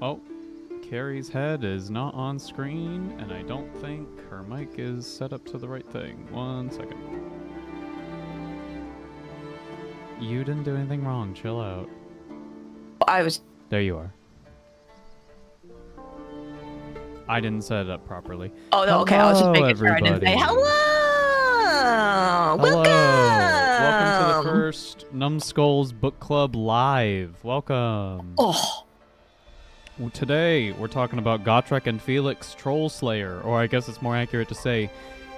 Oh, Carrie's head is not on screen, and I don't think her mic is set up to the right thing. 1 second. You didn't do anything wrong. Chill out. There you are. I didn't set it up properly. Oh, no, okay. I was just making sure I didn't say hello. Welcome. Welcome to the first Numbskulls Book Club Live. Welcome. Oh. Today, we're talking about Gotrek and Felix Trollslayer, or I guess it's more accurate to say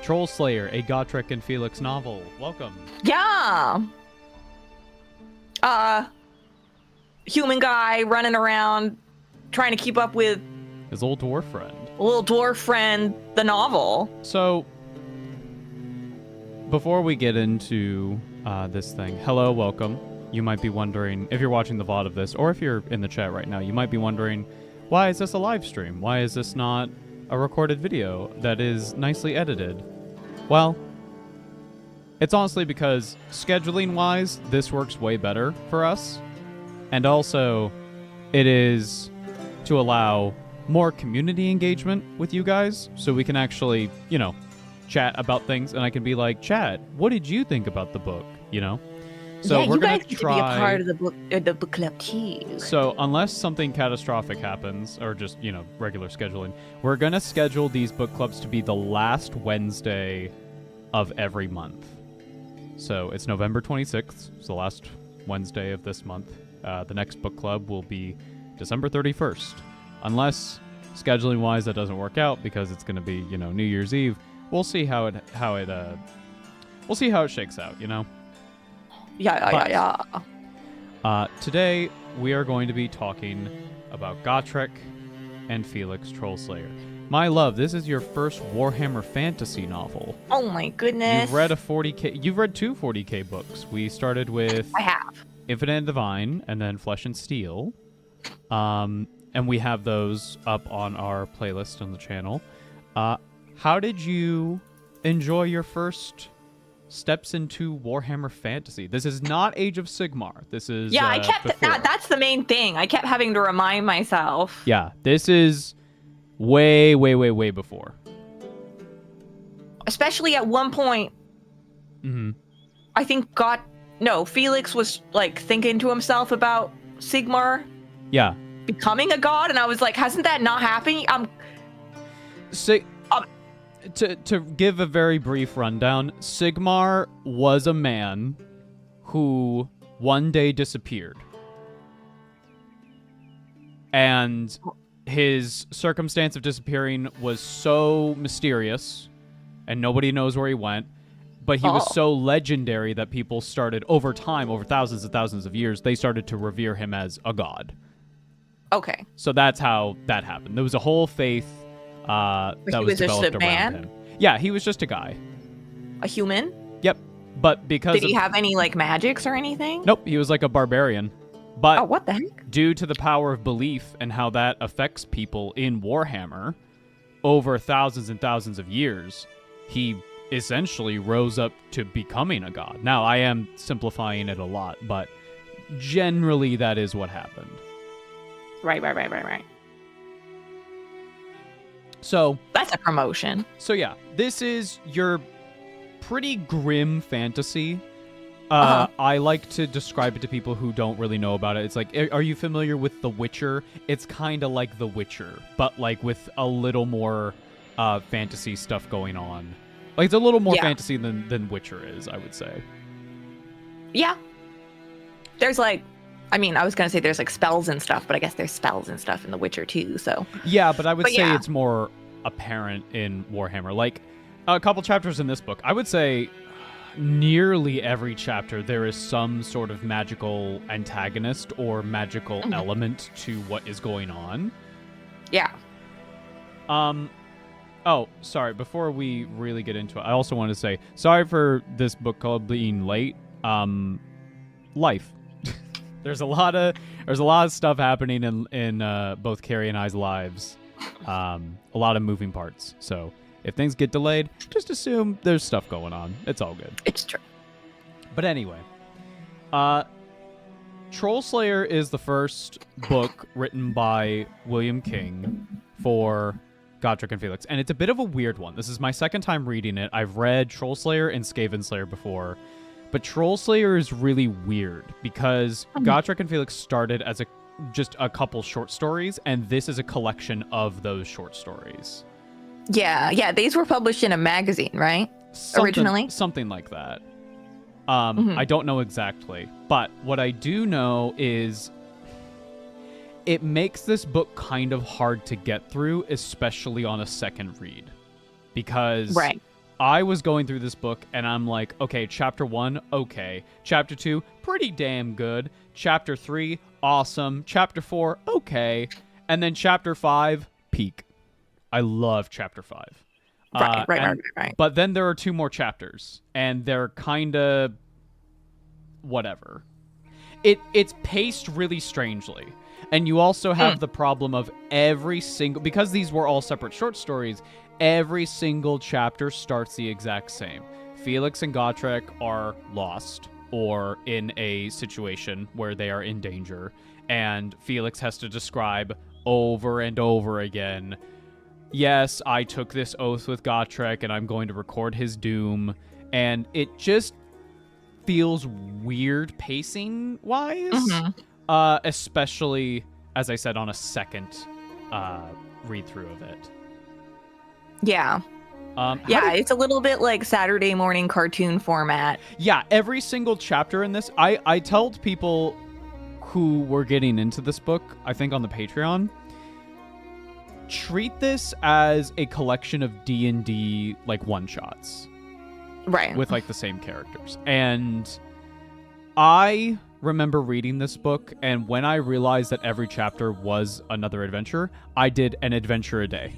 Trollslayer, a Gotrek and Felix novel. Welcome. Yeah. Human guy running around trying to keep up with his old dwarf friend. Little dwarf friend, the novel. So, before we get into this thing, hello, welcome. You might be wondering, if you're watching the VOD of this, or if you're in the chat right now, you might be wondering, why is this a live stream? Why is this not a recorded video that is nicely edited? Well, it's honestly because scheduling-wise, this works way better for us. And also, it is to allow more community engagement with you guys, so we can actually, you know, chat about things, and I can be like, chat, what did you think about the book, you know? So yeah, we're going to be a try part of the book club too. So unless something catastrophic happens, or just, you know, regular scheduling, we're going to schedule these book clubs to be the last Wednesday of every month. So it's November 26th, it's the last Wednesday of this month. The next book club will be December 31st. Unless scheduling-wise that doesn't work out because it's going to be, you know, New Year's Eve. We'll see how it shakes out, you know. Yeah. Today we are going to be talking about Gotrek and Felix Trollslayer. My love, this is your first Warhammer fantasy novel. Oh my goodness. You've read You've read two 40K books. We started with I have Infinite and Divine, and then Flesh and Steel. And we have those up on our playlist on the channel. How did you enjoy your first steps into Warhammer Fantasy? This is not Age of Sigmar. This is I kept that's the main thing. I kept having to remind myself. Yeah, this is way before. Especially at one point. Mm-hmm. I think Felix was like thinking to himself about Sigmar. Yeah. Becoming a god, and I was like, hasn't that not happened? To give a very brief rundown, Sigmar was a man who one day disappeared. And his circumstance of disappearing was so mysterious, and nobody knows where he went, but he was so legendary that people started, over time, over thousands and thousands of years, they started to revere him as a god. Okay. So that's how that happened. There was a whole faith that was developed around him. Yeah, he was just a guy. A human? Yep. But because Did he have any like magics or anything? Nope, he was like a barbarian. But what the heck? Due to the power of belief and how that affects people in Warhammer over thousands and thousands of years, he essentially rose up to becoming a god. Now, I am simplifying it a lot, but generally that is what happened. Right. So that's a promotion. So yeah, this is your pretty grim fantasy. I like to describe it to people who don't really know about it. It's like, are you familiar with The Witcher? It's kind of like The Witcher, but like with a little more fantasy stuff going on. Like it's a little more fantasy than Witcher is, I would say. Yeah. There's like, I mean, I was going to say there's like spells and stuff, but I guess there's spells and stuff in The Witcher too, so. Yeah, but I would say it's more apparent in Warhammer. Like, a couple chapters in this book, I would say nearly every chapter there is some sort of magical antagonist or magical element to what is going on. Yeah. Oh, sorry, before we really get into it, I also want to say, sorry for this book club being late. Life. There's a lot of stuff happening in both Carrie and I's lives. A lot of moving parts. So if things get delayed, just assume there's stuff going on. It's all good. It's true. But anyway, Trollslayer is the first book written by William King for Godric and Felix, and it's a bit of a weird one. This is my second time reading it. I've read Trollslayer and Skavenslayer before, but Trollslayer is really weird because Godric and Felix started as just a couple short stories, and this is a collection of those short stories. Yeah. These were published in a magazine, right? Originally? Something like that. I don't know exactly, but what I do know is it makes this book kind of hard to get through, especially on a second read. Because I was going through this book and I'm like, okay, chapter 1, okay. Chapter 2, pretty damn good. Chapter 3, awesome. Chapter 4, okay. And then chapter 5, peak. I love chapter 5. Right. But then there are 2 more chapters, and they're kind of whatever. It's paced really strangely. And you also have the problem of every single... Because these were all separate short stories, every single chapter starts the exact same. Felix and Gotrek are lost or in a situation where they are in danger, and Felix has to describe over and over again, yes, I took this oath with Gotrek and I'm going to record his doom. And it just feels weird pacing-wise. Especially, as I said, on a second read-through of it. Yeah. It's a little bit like Saturday morning cartoon format. Yeah, every single chapter in this, I told people who were getting into this book, I think on the Patreon, treat this as a collection of D&D, like, one-shots. Right. With, like, the same characters. And I remember reading this book, and when I realized that every chapter was another adventure, I did an adventure a day.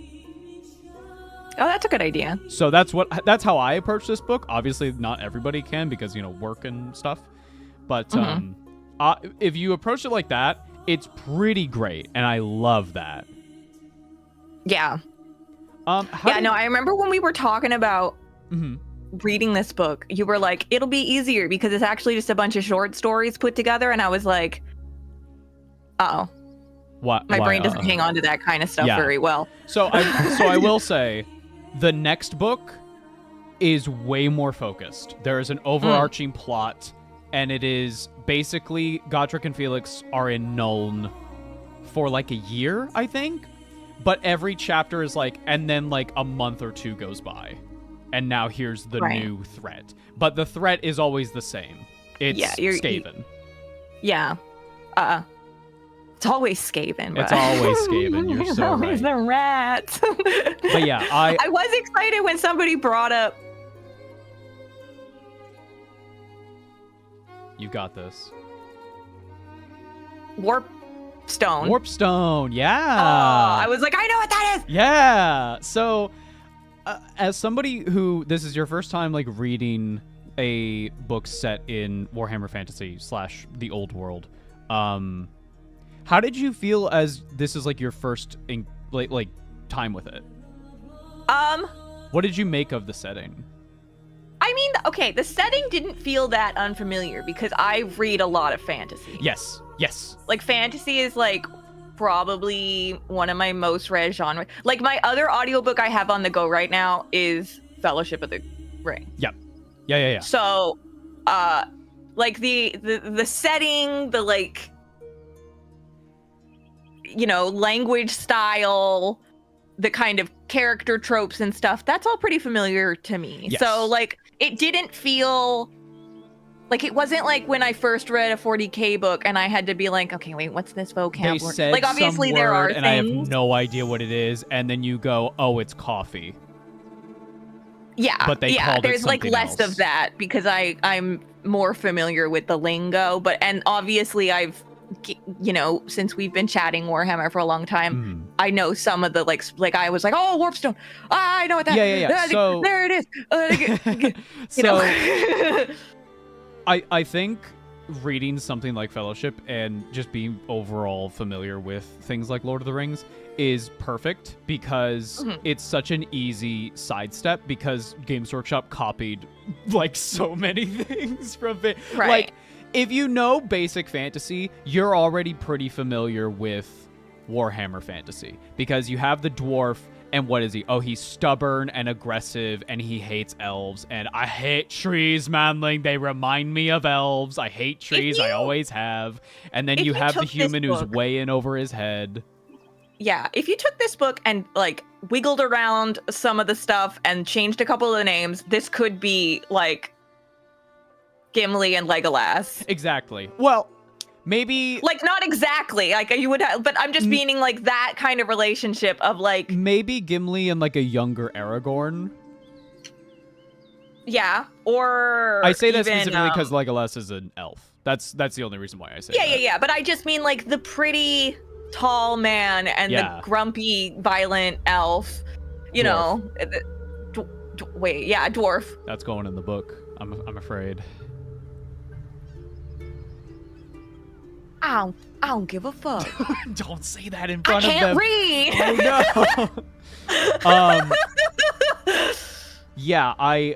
Oh, that's a good idea. So that's how I approach this book. Obviously, not everybody can because, work and stuff. But if you approach it like that, it's pretty great, and I love that. Yeah. I remember when we were talking about reading this book, you were like, it'll be easier because it's actually just a bunch of short stories put together, and I was like, oh. My brain doesn't hang on to that kind of stuff very well. So I will say, the next book is way more focused. There is an overarching plot, and it is basically Godric and Felix are in Nuln for like a year, I think. But every chapter is like, and then like a month or 2 goes by. And now here's the new threat. But the threat is always the same. It's Skaven. It's always Skaven. It's always Skaven. You're so right. It's the rats. But yeah, I was excited when somebody brought up... You got this. Warpstone. Warpstone, yeah. I was like, I know what that is. Yeah. So, as somebody who this is your first time like reading a book set in Warhammer Fantasy / the Old World, how did you feel as this is like your first like time with it? What did you make of the setting? I mean, okay, the setting didn't feel that unfamiliar because I read a lot of fantasy. Yes. Like, fantasy is, like, probably one of my most read genres. Like, my other audiobook I have on the go right now is Fellowship of the Ring. Yep. Yeah. So, like, the setting, the, like, language style, the kind of character tropes and stuff, that's all pretty familiar to me. Yes. So, like, it didn't feel... Like, it wasn't like when I first read a 40K book and I had to be like, okay, wait, what's this vocab They word? said Like, obviously some there are word things. And I have no idea what it is, and then you go, oh, it's coffee. Yeah, but they called there's it like less else. of that because I'm more familiar with the lingo, and obviously I've, since we've been chatting Warhammer for a long time, I know some of the like I was like, oh, Warpstone, I know what that. Yeah. So there it is. I think reading something like Fellowship and just being overall familiar with things like Lord of the Rings is perfect because it's such an easy sidestep because Games Workshop copied like so many things from it. Right. Like, if you know basic fantasy, you're already pretty familiar with Warhammer fantasy because you have the dwarf. And what is he? Oh, he's stubborn and aggressive, and he hates elves. And I hate trees, manling. They remind me of elves. I hate trees. I always have. And then you have the human who's way in over his head. Yeah, if you took this book and, like, wiggled around some of the stuff and changed a couple of the names, this could be, like, Gimli and Legolas. Exactly. Well... Maybe... Like, not exactly. Like, you would have... But I'm just meaning, like, that kind of relationship of, like... Maybe Gimli and, like, a younger Aragorn? Yeah, or... I say that specifically because Legolas is an elf. That's the only reason why I say that. Yeah. But I just mean, like, the pretty tall man and the grumpy, violent elf. You know? Dwarf. That's going in the book, I'm afraid. I don't give a fuck. Don't say that in front of them. I can't read. Oh, no. Yeah,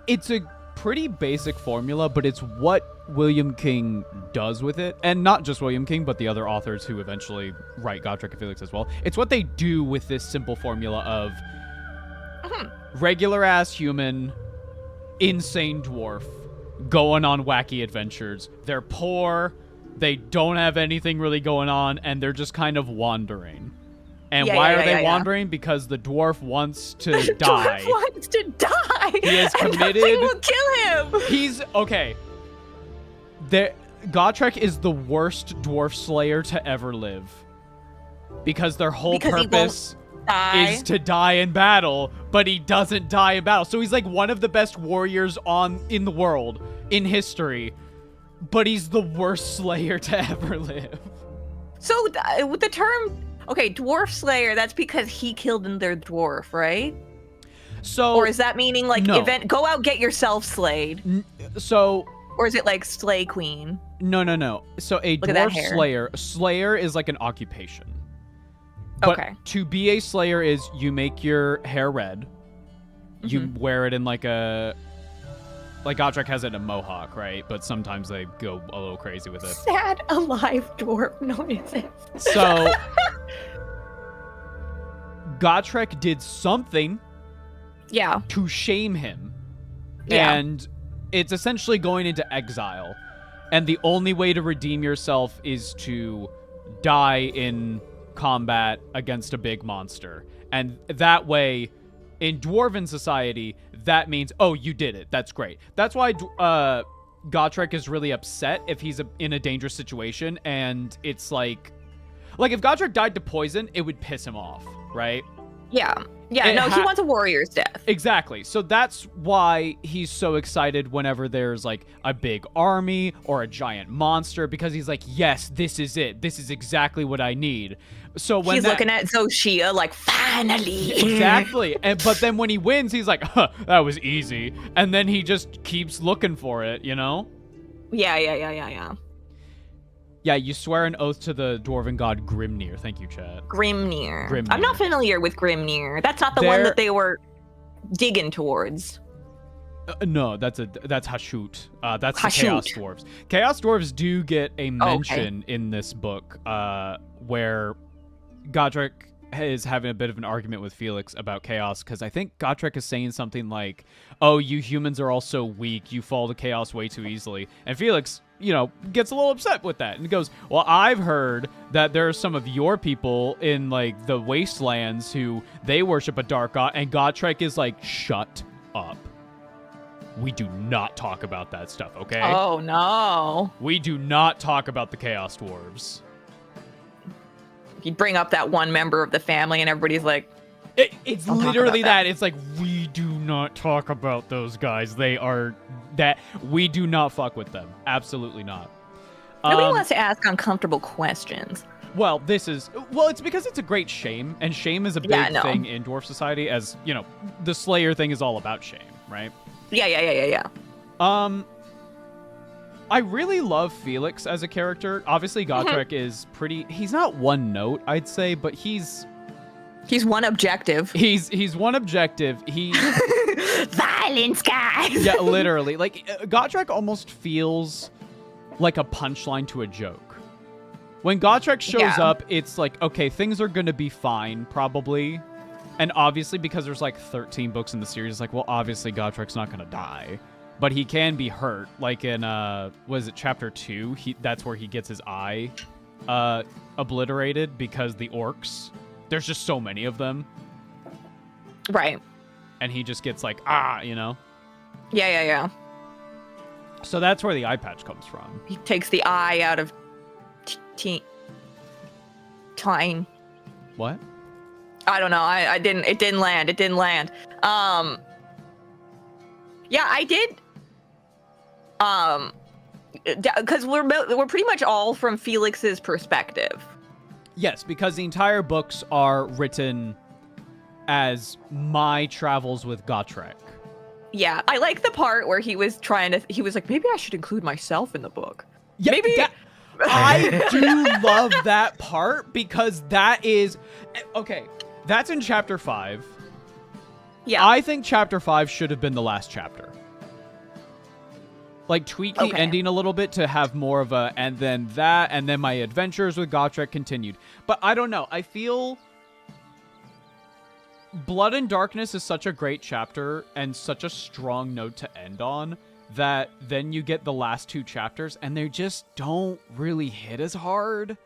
it's a pretty basic formula, but it's what William King does with it. And not just William King, but the other authors who eventually write Gotrek and Felix as well. It's what they do with this simple formula of regular-ass human, insane dwarf, going on wacky adventures. They're poor, they don't have anything really going on, and they're just kind of wandering. And why are they wandering? Because the dwarf wants to die. The dwarf wants to die! He is committed. Nothing will kill him! He's... Okay. Gotrek is the worst dwarf slayer to ever live. Because their whole purpose is to die in battle, but he doesn't die in battle. So he's like one of the best warriors in the world, in history, but he's the worst slayer to ever live. So with the term, okay, dwarf slayer, that's because he killed their dwarf, right? So, or is that meaning like go out, get yourself slayed? Or is it like slay queen? No. So a dwarf slayer is like an occupation. But to be a slayer is you make your hair red. You wear it in like Gotrek has it in a mohawk, right? But sometimes they go a little crazy with it. Sad alive dwarf noises. So Gotrek did something to shame him. Yeah. And it's essentially going into exile. And the only way to redeem yourself is to die in combat against a big monster. And that way, in dwarven society, that means, oh, you did it. That's great. That's why Gotrek is really upset if he's in a dangerous situation. And it's like if Gotrek died to poison, it would piss him off, right? Yeah. Yeah, he wants a warrior's death. Exactly. So that's why he's so excited whenever there's like a big army or a giant monster, because he's like, yes, this is it. This is exactly what I need. So when he's looking at Xochitl like, finally. Exactly. But then when he wins, he's like, huh, that was easy. And then he just keeps looking for it, you know? Yeah. Yeah, you swear an oath to the dwarven god Grimnir. Thank you, chat. Grimnir. I'm not familiar with Grimnir. That's not the one that they were digging towards. No, that's Hashut. That's the Chaos Dwarves. Chaos Dwarves do get a mention in this book where Gotrek is having a bit of an argument with Felix about Chaos, because I think Gotrek is saying something like, oh, you humans are all so weak, you fall to Chaos way too easily. And Felix, gets a little upset with that and goes, well, I've heard that there are some of your people in like the wastelands who they worship a dark god, and Gotrek is like, shut up. We do not talk about that stuff, okay? Oh, no. We do not talk about the Chaos Dwarves. You bring up that one member of the family and everybody's like... It's literally that. It's like, we do not talk about those guys. They are... that we do not fuck with them. Absolutely not. Nobody wants to ask uncomfortable questions. Well, it's because it's a great shame, and shame is a big thing in dwarf society, as, the Slayer thing is all about shame, right? Yeah. I really love Felix as a character. Obviously, Gotrek is pretty... He's not one note, I'd say, but he's He's one objective. He's one objective. He violence, guys. Yeah, literally. Like Gotrek almost feels like a punchline to a joke. When Gotrek shows up, it's like, okay, things are gonna be fine, probably. And obviously, because there's like 13 books in the series, it's like, well, obviously Gotrek's not gonna die. But he can be hurt. Like in, was it chapter 2? That's where he gets his eye obliterated because the orcs, there's just so many of them. Right. And he just gets like, you know? Yeah. So that's where the eye patch comes from. He takes the eye out of Tyne. What? I don't know. It didn't land. Yeah, I did. Because we're pretty much all from Felix's perspective. Yes, because the entire books are written as my travels with Gotrek. Yeah, I like the part where he was like, maybe I should include myself in the book. Yeah, maybe. I do love that part because that is okay. That's in chapter 5. Yeah. I think chapter 5 should have been the last chapter. Like, tweak the ending a little bit to have more of a, and then my adventures with Gotrek continued. But I don't know. I feel Blood and Darkness is such a great chapter and such a strong note to end on that then you get the last 2 chapters and they just don't really hit as hard.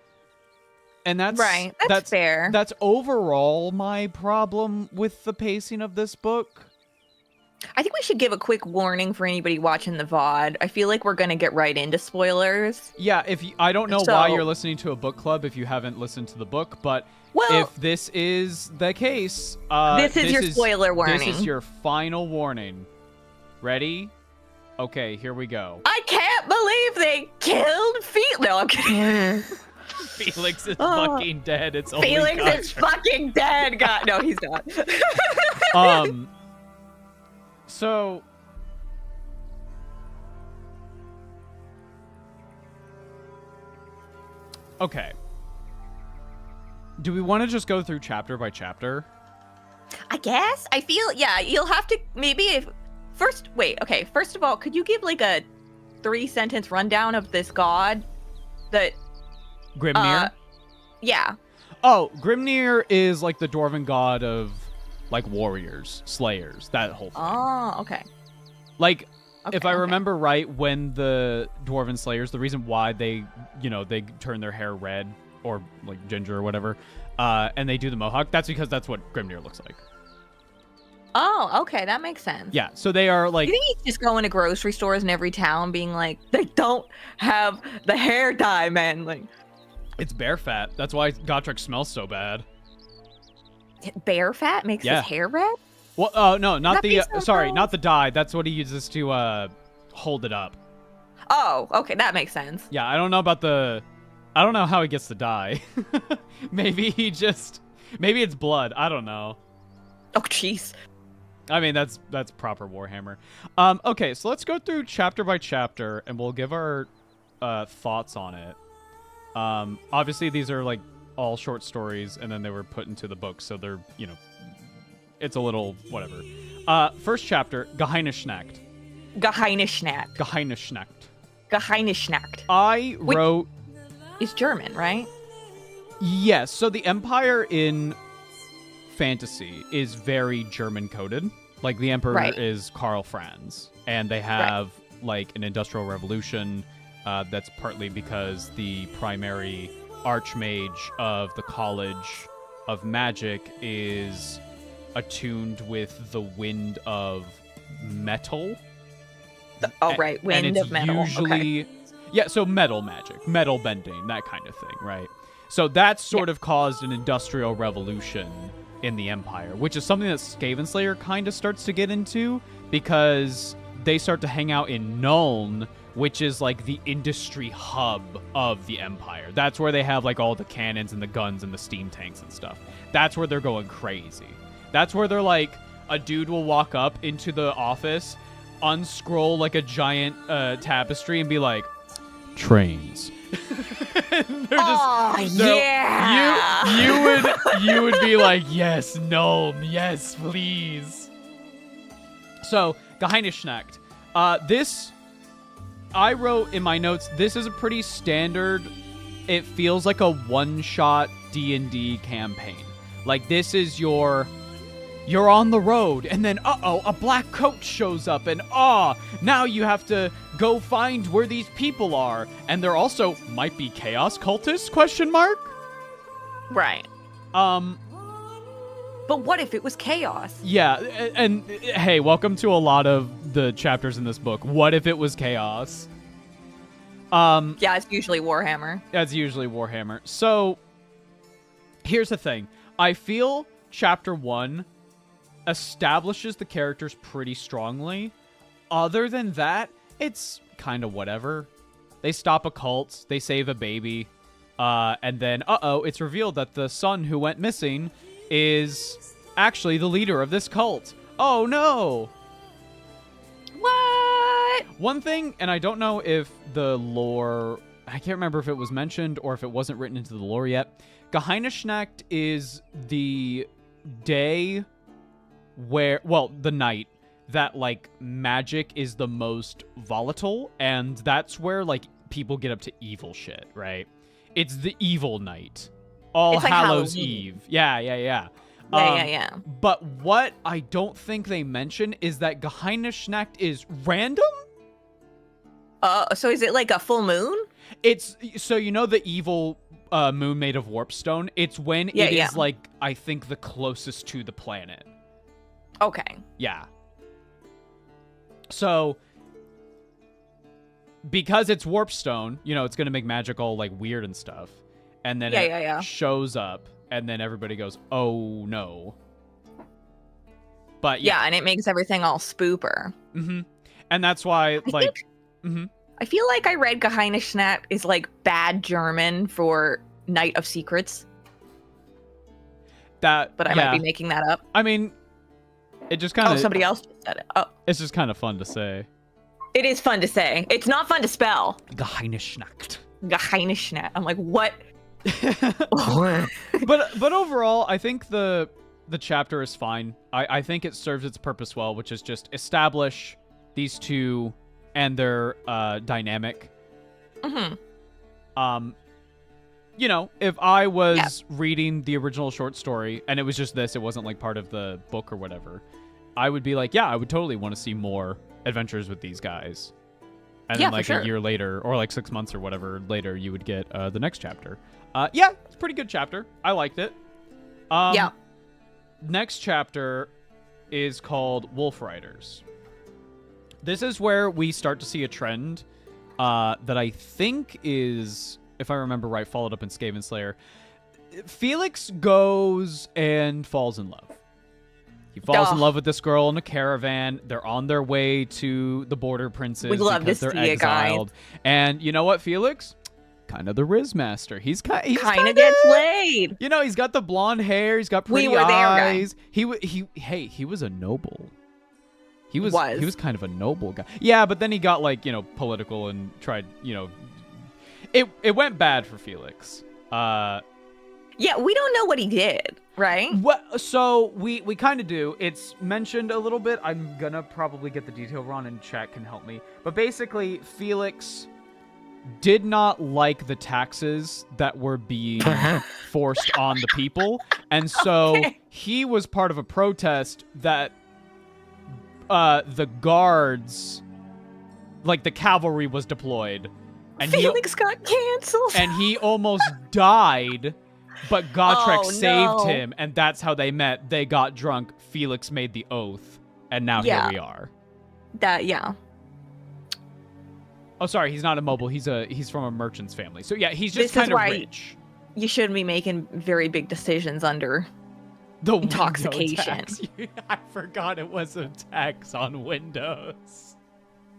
And that's right. That's fair. That's overall my problem with the pacing of this book. I think we should give a quick warning for anybody watching the VOD. I feel like we're going to get right into spoilers. Yeah, I don't know why you're listening to a book club if you haven't listened to the book, but if this is the case, this is your spoiler warning. This is your final warning. Ready? Okay, here we go. I can't believe they killed Felix. No, I'm kidding. Felix is fucking dead. It's only Felix Gotrek. is fucking dead. God, no, he's not. So okay. Do we want to just go through chapter by chapter? I guess. I feel, you'll have to first of all, could you give like a 3-sentence rundown of this god that Grimnir? Yeah. Oh, Grimnir is like the dwarven god of like warriors, slayers, that whole thing. Oh, okay. Like, if I remember right, when the dwarven slayers, the reason why they turn their hair red or like ginger or whatever, and they do the mohawk, that's because that's what Grimnir looks like. Oh, okay, that makes sense. Yeah, so they are like... You think he's just going to grocery stores in every town being like, they don't have the hair dye, man. Like, it's bear fat. That's why Gotrek smells so bad. Bear fat makes his hair red? Well, no, not the not the dye. That's what he uses to hold it up. Oh, okay, that makes sense. Yeah, I don't know how he gets the dye. Maybe it's blood. I don't know. Oh, jeez. I mean, that's proper Warhammer. Okay, so let's go through chapter by chapter, and we'll give our thoughts on it. Obviously, these are like all short stories, and then they were put into the book, so they're, it's a little whatever. First chapter, Gahinishnack. I wrote... It's German, right? Yes, so the Empire in fantasy is very German coded. Like, the Emperor is Karl Franz, and they have like an industrial revolution. That's partly because the primary archmage of the College of Magic is attuned with the wind of metal. Wind of metal. Usually, yeah, so metal magic, metal bending, that kind of thing, right? So that's sort of caused an industrial revolution in the Empire, which is something that Skavenslayer kind of starts to get into, because they start to hang out in Nuln, which is like the industry hub of the Empire. That's where they have like all the cannons and the guns and the steam tanks and stuff. That's where they're going crazy. That's where they're like, a dude will walk up into the office, unscroll like a giant tapestry and be like, trains. yeah. You would be like, yes, gnome, yes, please. So, Gahinishnack. This, I wrote in my notes, this is a pretty standard, it feels like a one-shot D&D campaign. Like, this is you're on the road, and then, a black coat shows up, and, now you have to go find where these people are. And there also might be chaos cultists, ? Right. But what if it was chaos? Yeah, and hey, welcome to a lot of the chapters in this book. What if it was chaos? Yeah, it's usually Warhammer. That's usually Warhammer. So, here's the thing. I feel chapter 1 establishes the characters pretty strongly. Other than that, it's kind of whatever. They stop a cult, they save a baby, and then, it's revealed that the son who went missing is actually the leader of this cult. Oh, no! What? One thing, and I don't know if the lore... I can't remember if it was mentioned or if it wasn't written into the lore yet. Gahinishnack is the day where... Well, the night that, like, magic is the most volatile, and that's where, like, people get up to evil shit, right? It's the evil night. All it's like Hallows Halloween. Eve. Yeah. Yeah. But what I don't think they mention is that Gahinishnack is random? So is it like a full moon? It's, so you know the evil moon made of warpstone? It's when it is, like, I think the closest to the planet. Okay. Yeah. So, because it's warpstone, you know, it's going to make magic all, like, weird and stuff. And then it shows up, and then everybody goes, oh, no. But, yeah, and it makes everything all spooper. Mm-hmm. And that's why, I feel like I read Gahinishnack is, like, bad German for Night of Secrets. But I might be making that up. I mean, it just kind of... Oh, somebody else just said it. Oh. It's just kind of fun to say. It is fun to say. It's not fun to spell. Gahinishnack. Gahinishnack. I'm like, what? but overall, I think the chapter is fine. I think it serves its purpose well, which is just establish these two and their dynamic. Mm-hmm. You know, if I was reading the original short story and it was just this, it wasn't like part of the book or whatever, I would be like, yeah, I would totally want to see more adventures with these guys. And then like a year later, or like 6 months or whatever later, you would get the next chapter. Yeah, it's a pretty good chapter. I liked it. Next chapter is called Wolf Riders. This is where we start to see a trend that I think is, if I remember right, followed up in Skaven Slayer. Felix goes and falls in love. He falls in love with this girl in a caravan. They're on their way to the Border Princes. We'd love to see exiled. A guy. And you know what, Felix? Kind of the Riz Master. He's kind of gets laid. You know, he's got the blonde hair. He's got pretty eyes. He was a noble. He was kind of a noble guy. Yeah, but then he got, like, you know, political and tried, you know, it went bad for Felix. Yeah, we don't know what he did, right? Well, so we kind of do. It's mentioned a little bit. I'm gonna probably get the detail wrong, and chat can help me. But basically, Felix did not like the taxes that were being forced on the people, and so he was part of a protest that the guards, like the cavalry, was deployed. And Felix got canceled. And he almost died. But Gotrek saved him, and that's how they met. They got drunk. Felix made the oath, and now here we are. Oh, sorry, he's not a mobile. He's from a merchant's family. So yeah, he's just kind of rich. You shouldn't be making very big decisions under the intoxication. I forgot it was a tax on Windows.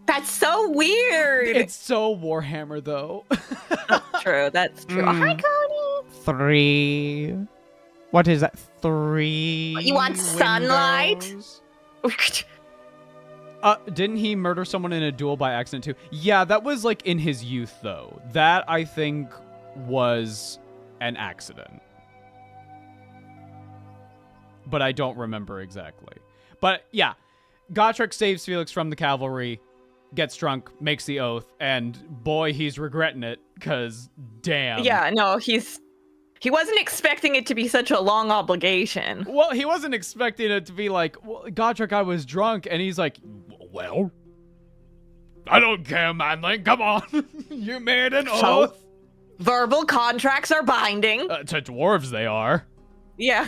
That's so weird. It's so Warhammer, though. True, that's true. Hi, Cody. 3. What is that? 3. You want sunlight? Didn't he murder someone in a duel by accident too? Yeah, that was like in his youth though. That I think was an accident. But I don't remember exactly. But yeah, Gotrek saves Felix from the cavalry, gets drunk, makes the oath, and boy, he's regretting it, because damn. Yeah, no, he wasn't expecting it to be such a long obligation. Well, he wasn't expecting it to be like, well, Gotrek, I was drunk, and he's like, well, I don't care, manling, come on. You made an oath. Verbal contracts are binding. To dwarves, they are. Yeah.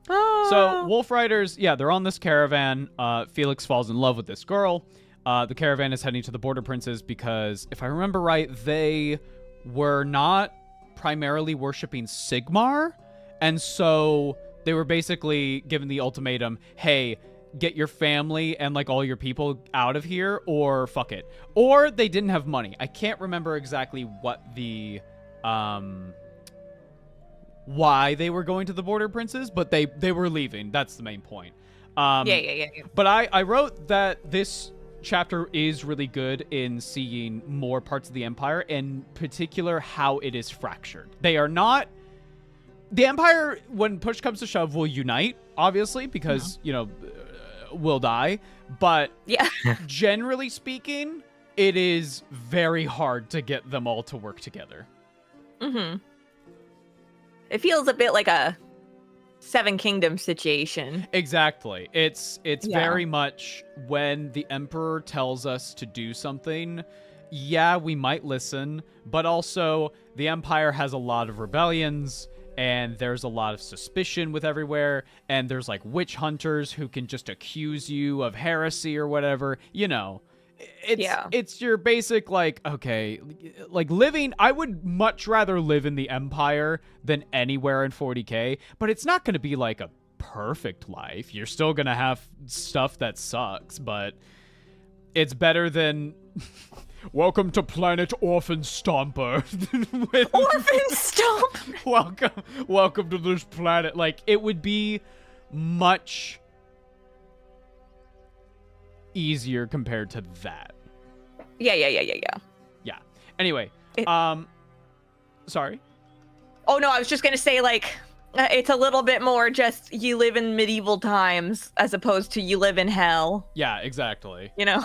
So, Wolf Riders, yeah, they're on this caravan. Felix falls in love with this girl. The caravan is heading to the Border Princes because, if I remember right, they were not primarily worshipping Sigmar. And so, they were basically given the ultimatum, hey, get your family and, like, all your people out of here, or fuck it. Or they didn't have money. I can't remember exactly what the, why they were going to the Border Princes, but they were leaving. That's the main point. Yeah. But I wrote that this chapter is really good in seeing more parts of the Empire, in particular how it is fractured. They are not... The Empire, when push comes to shove, will unite, obviously, because, you know, will die. But yeah, generally speaking, it is very hard to get them all to work together. Mm-hmm. It feels a bit like a Seven Kingdoms situation. Exactly. It's very much when the Emperor tells us to do something, yeah, we might listen, but also the Empire has a lot of rebellions, and there's a lot of suspicion with everywhere, and there's like witch hunters who can just accuse you of heresy or whatever, you know. It's your basic, like, okay, like living, I would much rather live in the Empire than anywhere in 40k, but it's not going to be like a perfect life. You're still going to have stuff that sucks, but it's better than welcome to Planet Orphan Stomper. Orphan Stomper! Welcome to this planet. Like, it would be much easier compared to that. Yeah. Yeah. Anyway, sorry. Oh no, I was just gonna say, like, it's a little bit more just you live in medieval times as opposed to you live in hell. Yeah, exactly. You know.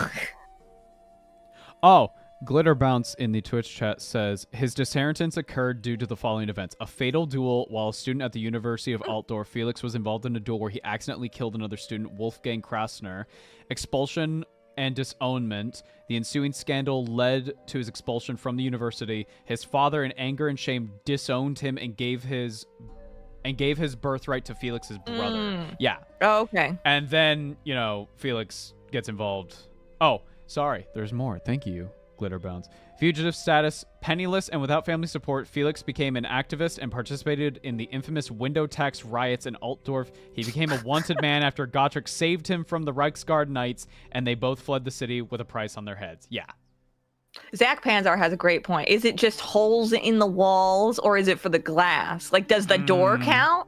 Oh, Glitter Bounce in the Twitch chat says, his disinheritance occurred due to the following events. A fatal duel while a student at the University of Altdorf. Felix was involved in a duel where he accidentally killed another student, Wolfgang Krasner. Expulsion and disownment. The ensuing scandal led to his expulsion from the university. His father, in anger and shame, disowned him and gave his birthright to Felix's brother. Yeah. Oh, okay. And then, you know, Felix gets involved. Oh, sorry. There's more. Thank you, Glitter Bounce. Fugitive status, penniless and without family support, Felix became an activist and participated in the infamous window tax riots in Altdorf. He became a wanted man after Gotrek saved him from the Reichsguard Knights, and they both fled the city with a price on their heads. Yeah. Zach Panzar has a great point. Is it just holes in the walls, or is it for the glass? Like, does the door count?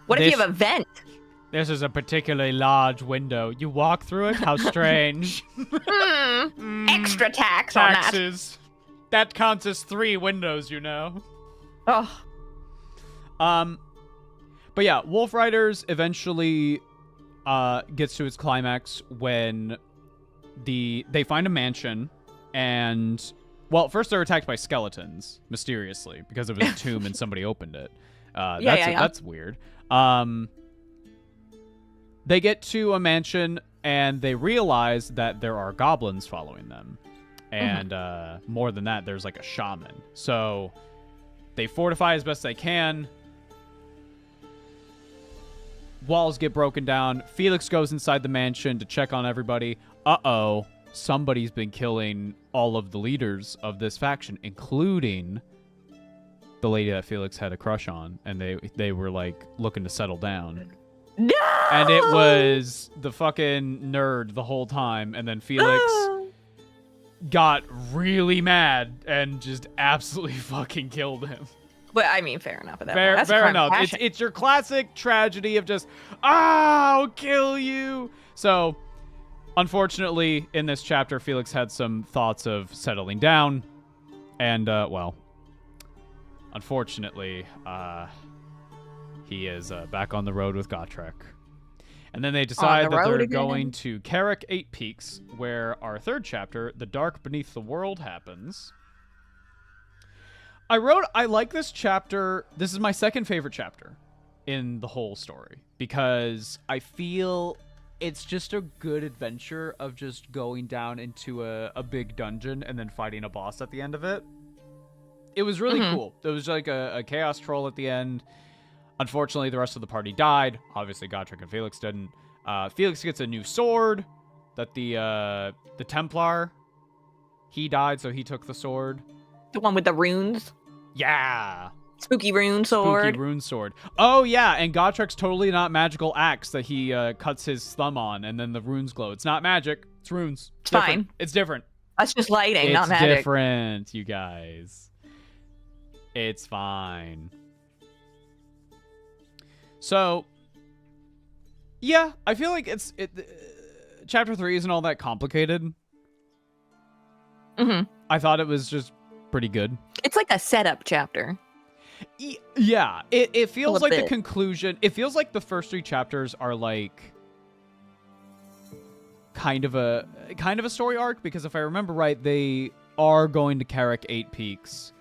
What if you have a vent? This is a particularly large window. You walk through it? How strange. Extra tax Taxes. On that. That counts as 3 windows, you know. Oh. But yeah, Wolf Riders eventually gets to its climax when they find a mansion, and, well, first they're attacked by skeletons, mysteriously, because it was a tomb and somebody opened it. That's weird. They get to a mansion, and they realize that there are goblins following them. And more than that, there's like a shaman. So they fortify as best they can. Walls get broken down. Felix goes inside the mansion to check on everybody. Uh-oh. Somebody's been killing all of the leaders of this faction, including the lady that Felix had a crush on. And they were, like, looking to settle down. No! And it was the fucking nerd the whole time. And then Felix got really mad and just absolutely fucking killed him. But I mean, fair enough at that point. That's fair enough. It's your classic tragedy of just, I'll kill you. So Unfortunately, in this chapter, Felix had some thoughts of settling down. And, unfortunately, he is back on the road with Gotrek. And then they decide that they're going to Carrick 8 Peaks, where our third chapter, The Dark Beneath the World, happens. I like this chapter. This is my second favorite chapter in the whole story, because I feel it's just a good adventure of just going down into a big dungeon and then fighting a boss at the end of it. It was really cool. There was like a chaos troll at the end. Unfortunately, the rest of the party died. Obviously, Gotrek and Felix didn't. Felix gets a new sword that the Templar, he died, so he took the sword. The one with the runes? Yeah. Spooky rune sword. Spooky rune sword. Oh, yeah, and Gotrek's totally not magical axe that he cuts his thumb on, and then the runes glow. It's not magic. It's runes. It's fine. It's different. That's just lighting, not magic. It's different, you guys. It's fine. So, yeah, I feel like chapter 3 isn't all that complicated. I thought it was just pretty good. It's like a setup chapter. Yeah, it feels like the conclusion. It feels like the first 3 chapters are like kind of a story arc, because if I remember right, they are going to Carrick 8 Peaks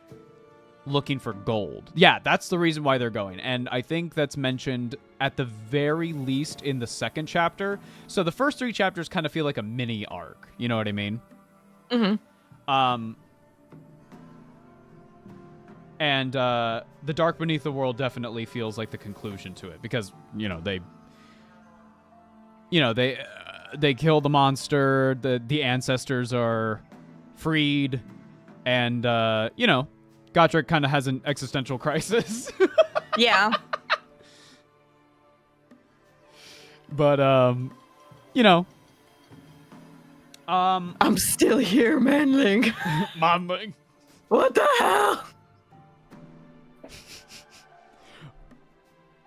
looking for gold. Yeah, that's the reason why they're going. And I think that's mentioned at the very least in the second chapter. So the first 3 chapters kind of feel like a mini arc. You know what I mean? And The Dark Beneath the World definitely feels like the conclusion to it, because, they kill the monster, the ancestors are freed, and, Gotrek kind of has an existential crisis. Yeah. But, I'm still here, Manling. Manling. What the hell?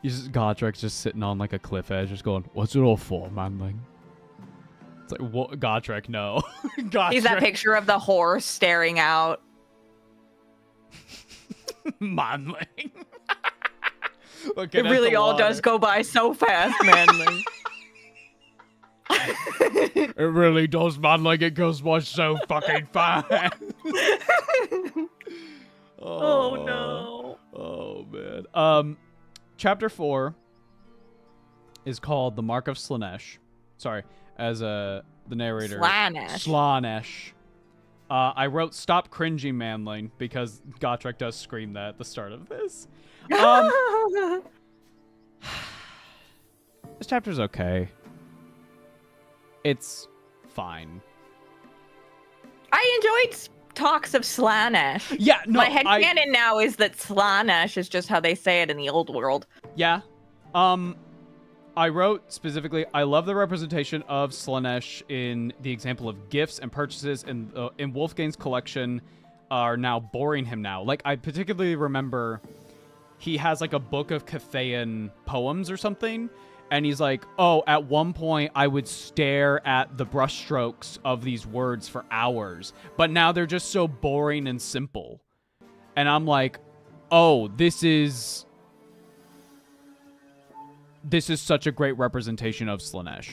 Gotrek's just sitting on like a cliff edge, just going, "What's it all for, Manling?" It's like, what? Gotrek, no. Gotrek. He's that picture of the horse staring out. Manling. It really all does go by so fast, Manling. It really does, Manling. It goes by so fucking fast. Oh no. Oh man. Chapter 4 is called The Mark of Slaanesh. Sorry, as the narrator. Slaanesh. I wrote "Stop cringing, Manling," because Gotrek does scream that at the start of this. This chapter's okay. It's fine. I enjoyed talks of Slaanesh. Yeah, no, my headcanon now is that Slaanesh is just how they say it in the old world. Yeah. I wrote specifically, I love the representation of Slaanesh in the example of gifts and purchases in Wolfgang's collection are now boring him now. Like, I particularly remember he has like a book of Cathayan poems or something, and he's like, oh, at one point I would stare at the brushstrokes of these words for hours, but now they're just so boring and simple. And I'm like, oh, this is such a great representation of Slaanesh.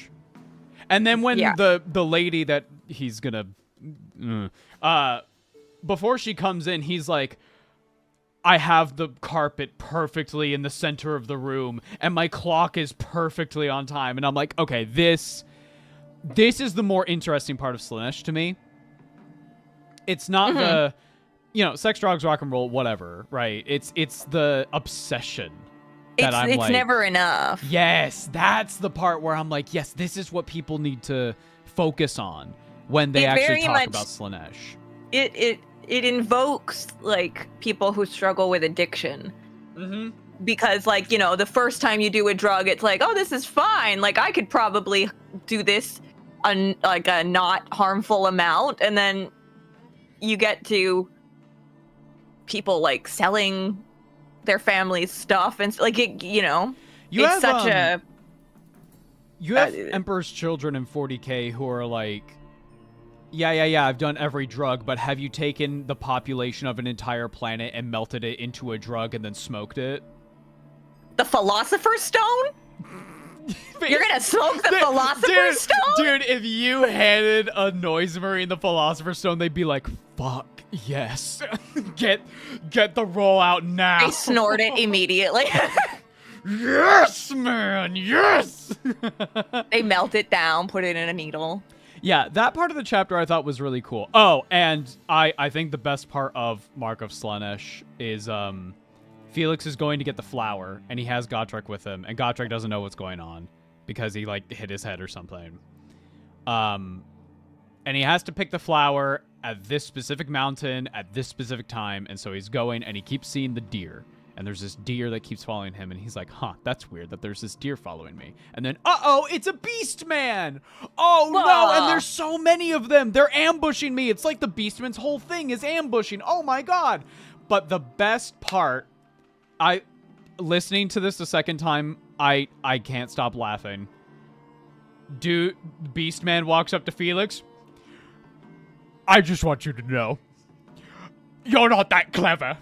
And then when the lady that he's gonna before she comes in, he's like, I have the carpet perfectly in the center of the room, and my clock is perfectly on time. And I'm like, okay, this is the more interesting part of Slaanesh to me. It's not the, sex, drugs, rock and roll, whatever, right? It's the obsession. It's like, never enough. Yes, that's the part where I'm like, yes, this is what people need to focus on when they actually talk about Slaanesh. It invokes like people who struggle with addiction. Because like, the first time you do a drug, it's like, oh, this is fine. Like, I could probably do this like a not harmful amount. And then you get to people like selling their family's stuff, and like, it's such a You have Emperor's Children in 40K who are like, yeah, I've done every drug, but have you taken the population of an entire planet and melted it into a drug and then smoked it? The Philosopher's Stone? You're gonna smoke the Philosopher's Stone? Dude, if you handed a Noise Marine the Philosopher's Stone, they'd be like, fuck, yes. Get the roll out now. They snort it immediately. Yes, man, yes! They melt it down, put it in a needle. Yeah, that part of the chapter I thought was really cool. Oh, and I think the best part of Mark of Slaanesh is Felix is going to get the flower, and he has Gotrek with him, and Gotrek doesn't know what's going on because he, like, hit his head or something. And he has to pick the flower at this specific mountain at this specific time, and so he's going, and he keeps seeing the deer. And there's this deer that keeps following him, and he's like, huh, that's weird that there's this deer following me. And then, uh-oh, it's a beast man! Oh, no, and there's so many of them! They're ambushing me! It's like the beastman's whole thing is ambushing! Oh my god! But the best part, listening to this the second time, I can't stop laughing. Dude, Beastman walks up to Felix. I just want you to know, you're not that clever.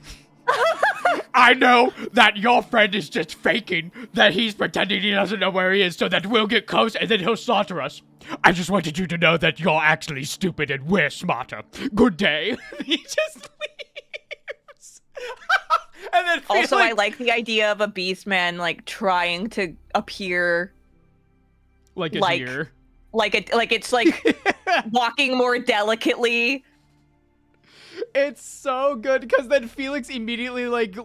I know that your friend is just faking, that he's pretending he doesn't know where he is so that we'll get close and then he'll slaughter us. I just wanted you to know that you're actually stupid and we're smarter. Good day. He just leaves. And then also, I like the idea of a beast man, like, trying to appear like a deer. Like it's like walking more delicately. It's so good because then Felix immediately like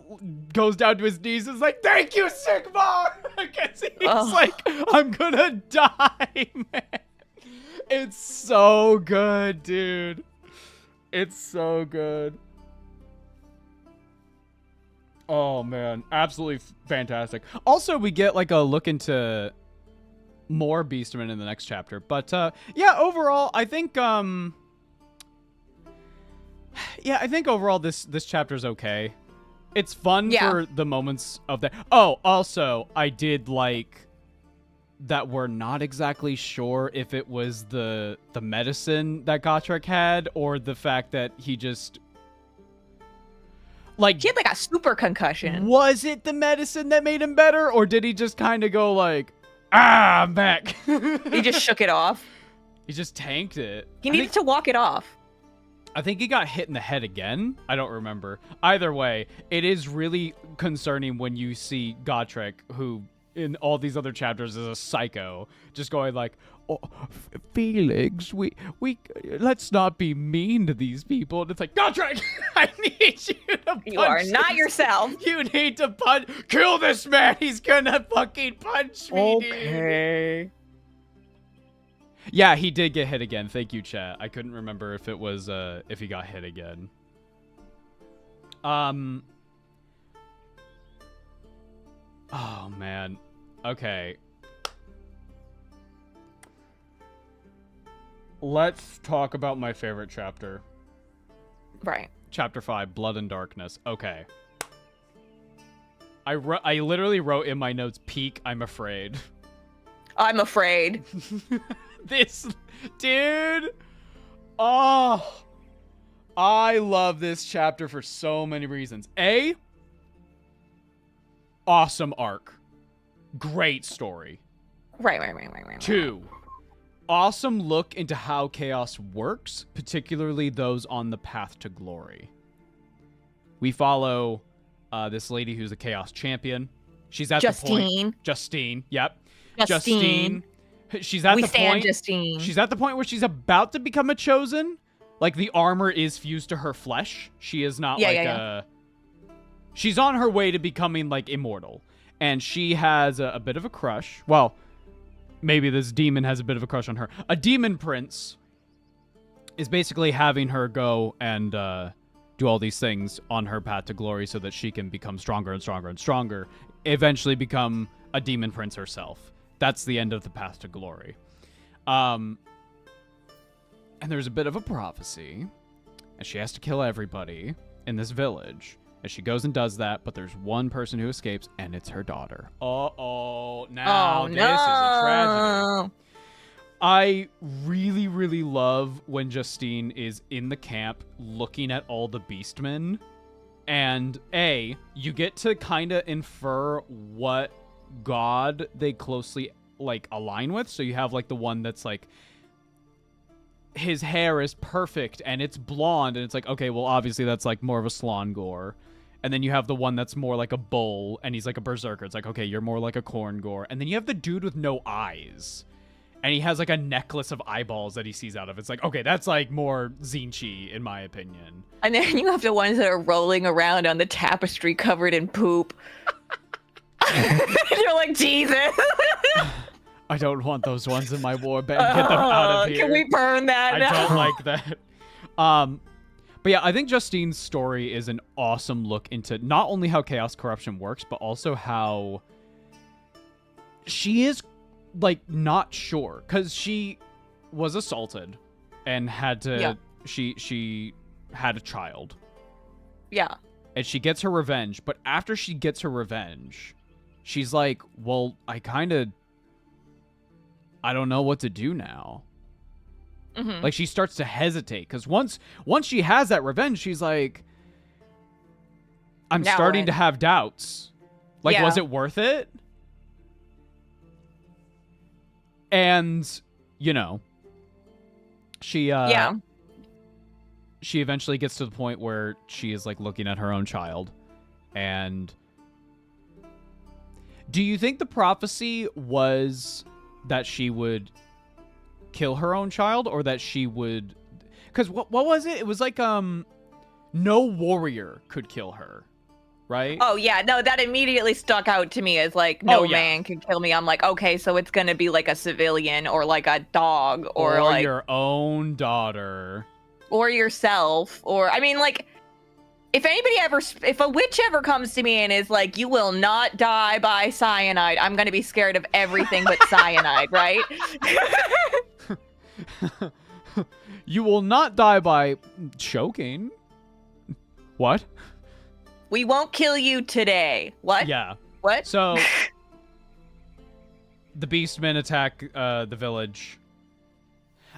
goes down to his knees and is like, "Thank you, Sigmar!" Because he's like, "I'm gonna die, man." It's so good, dude. It's so good. Oh man, absolutely fantastic. Also, we get like a look into more Beastmen in the next chapter, but yeah, overall, I think overall this chapter's okay. It's fun for the moments of that. Oh, also, I did like that we're not exactly sure if it was the medicine that Gotrek had or the fact that he just like he had like a super concussion. Was it the medicine that made him better, or did he just kind of go like, "Ah, I'm back"? He just shook it off. He just tanked it. He needed to walk it off. I think he got hit in the head again. I don't remember. Either way, it is really concerning when you see Gotrek, who in all these other chapters is a psycho, just going like, "Oh, Felix, we let's not be mean to these people." And it's like, Gotrek, I need you to punch. You are not yourself. You need to punch. Kill this man. He's gonna fucking punch me. Okay. Dude. Yeah, he did get hit again. Thank you, chat. I couldn't remember if it was if he got hit again. Oh man. Okay. Let's talk about my favorite chapter. Right. Chapter 5, Blood and Darkness. Okay. I literally wrote in my notes, peak, I'm afraid. I'm afraid. This dude, oh, I love this chapter for so many reasons. A, awesome arc, great story. Right. 2, awesome look into how chaos works, particularly those on the path to glory. We follow this lady who's a chaos champion. She's at the point. Justine. Yep. Justine. She's at the point. Justine. She's at the point where she's about to become a chosen. Like the armor is fused to her flesh. She is not she's on her way to becoming like immortal, and she has a bit of a crush. Well, maybe this demon has a bit of a crush on her. A demon prince is basically having her go and do all these things on her path to glory so that she can become stronger and stronger and stronger. Eventually become a demon prince herself. That's the end of the path to glory. And there's a bit of a prophecy, and she has to kill everybody in this village. And she goes and does that, but there's one person who escapes, and it's her daughter. Now this is a tragedy. I really, really love when Justine is in the camp looking at all the beastmen. And you get to kind of infer what god they closely like align with. So you have like the one that's like his hair is perfect and it's blonde, and it's like, okay, well obviously that's like more of a Slaangor. And then you have the one that's more like a bull and he's like a berserker. It's like, okay, you're more like a Korngor. And then you have the dude with no eyes. And he has like a necklace of eyeballs that he sees out of. It's like, okay, that's like more Zinchi in my opinion. And then you have the ones that are rolling around on the tapestry covered in poop. You're like, Jesus. I don't want those ones in my warband. Get them out of here. Can we burn that? I don't like that. But yeah, I think Justine's story is an awesome look into not only how chaos corruption works, but also how she is like not sure, because she was assaulted and had to she had a child. Yeah. And she gets her revenge, but after she gets her revenge, she's like, well, I don't know what to do now. Mm-hmm. Like she starts to hesitate, because once she has that revenge, she's like, I'm starting to have doubts. Like, was it worth it? And, you know, she eventually gets to the point where she is like looking at her own child. And do you think the prophecy was that she would kill her own child, or that she would, because what was it? It was like no warrior could kill her, right? Oh yeah, no, that immediately stuck out to me as like no man can kill me. I'm like, okay, so it's gonna be like a civilian or like a dog or like your own daughter or yourself, or I mean, like, if a witch ever comes to me and is like, you will not die by cyanide, I'm gonna be scared of everything but cyanide, right? You will not die by choking. What? We won't kill you today. What? Yeah. What? So the beastmen attack the village.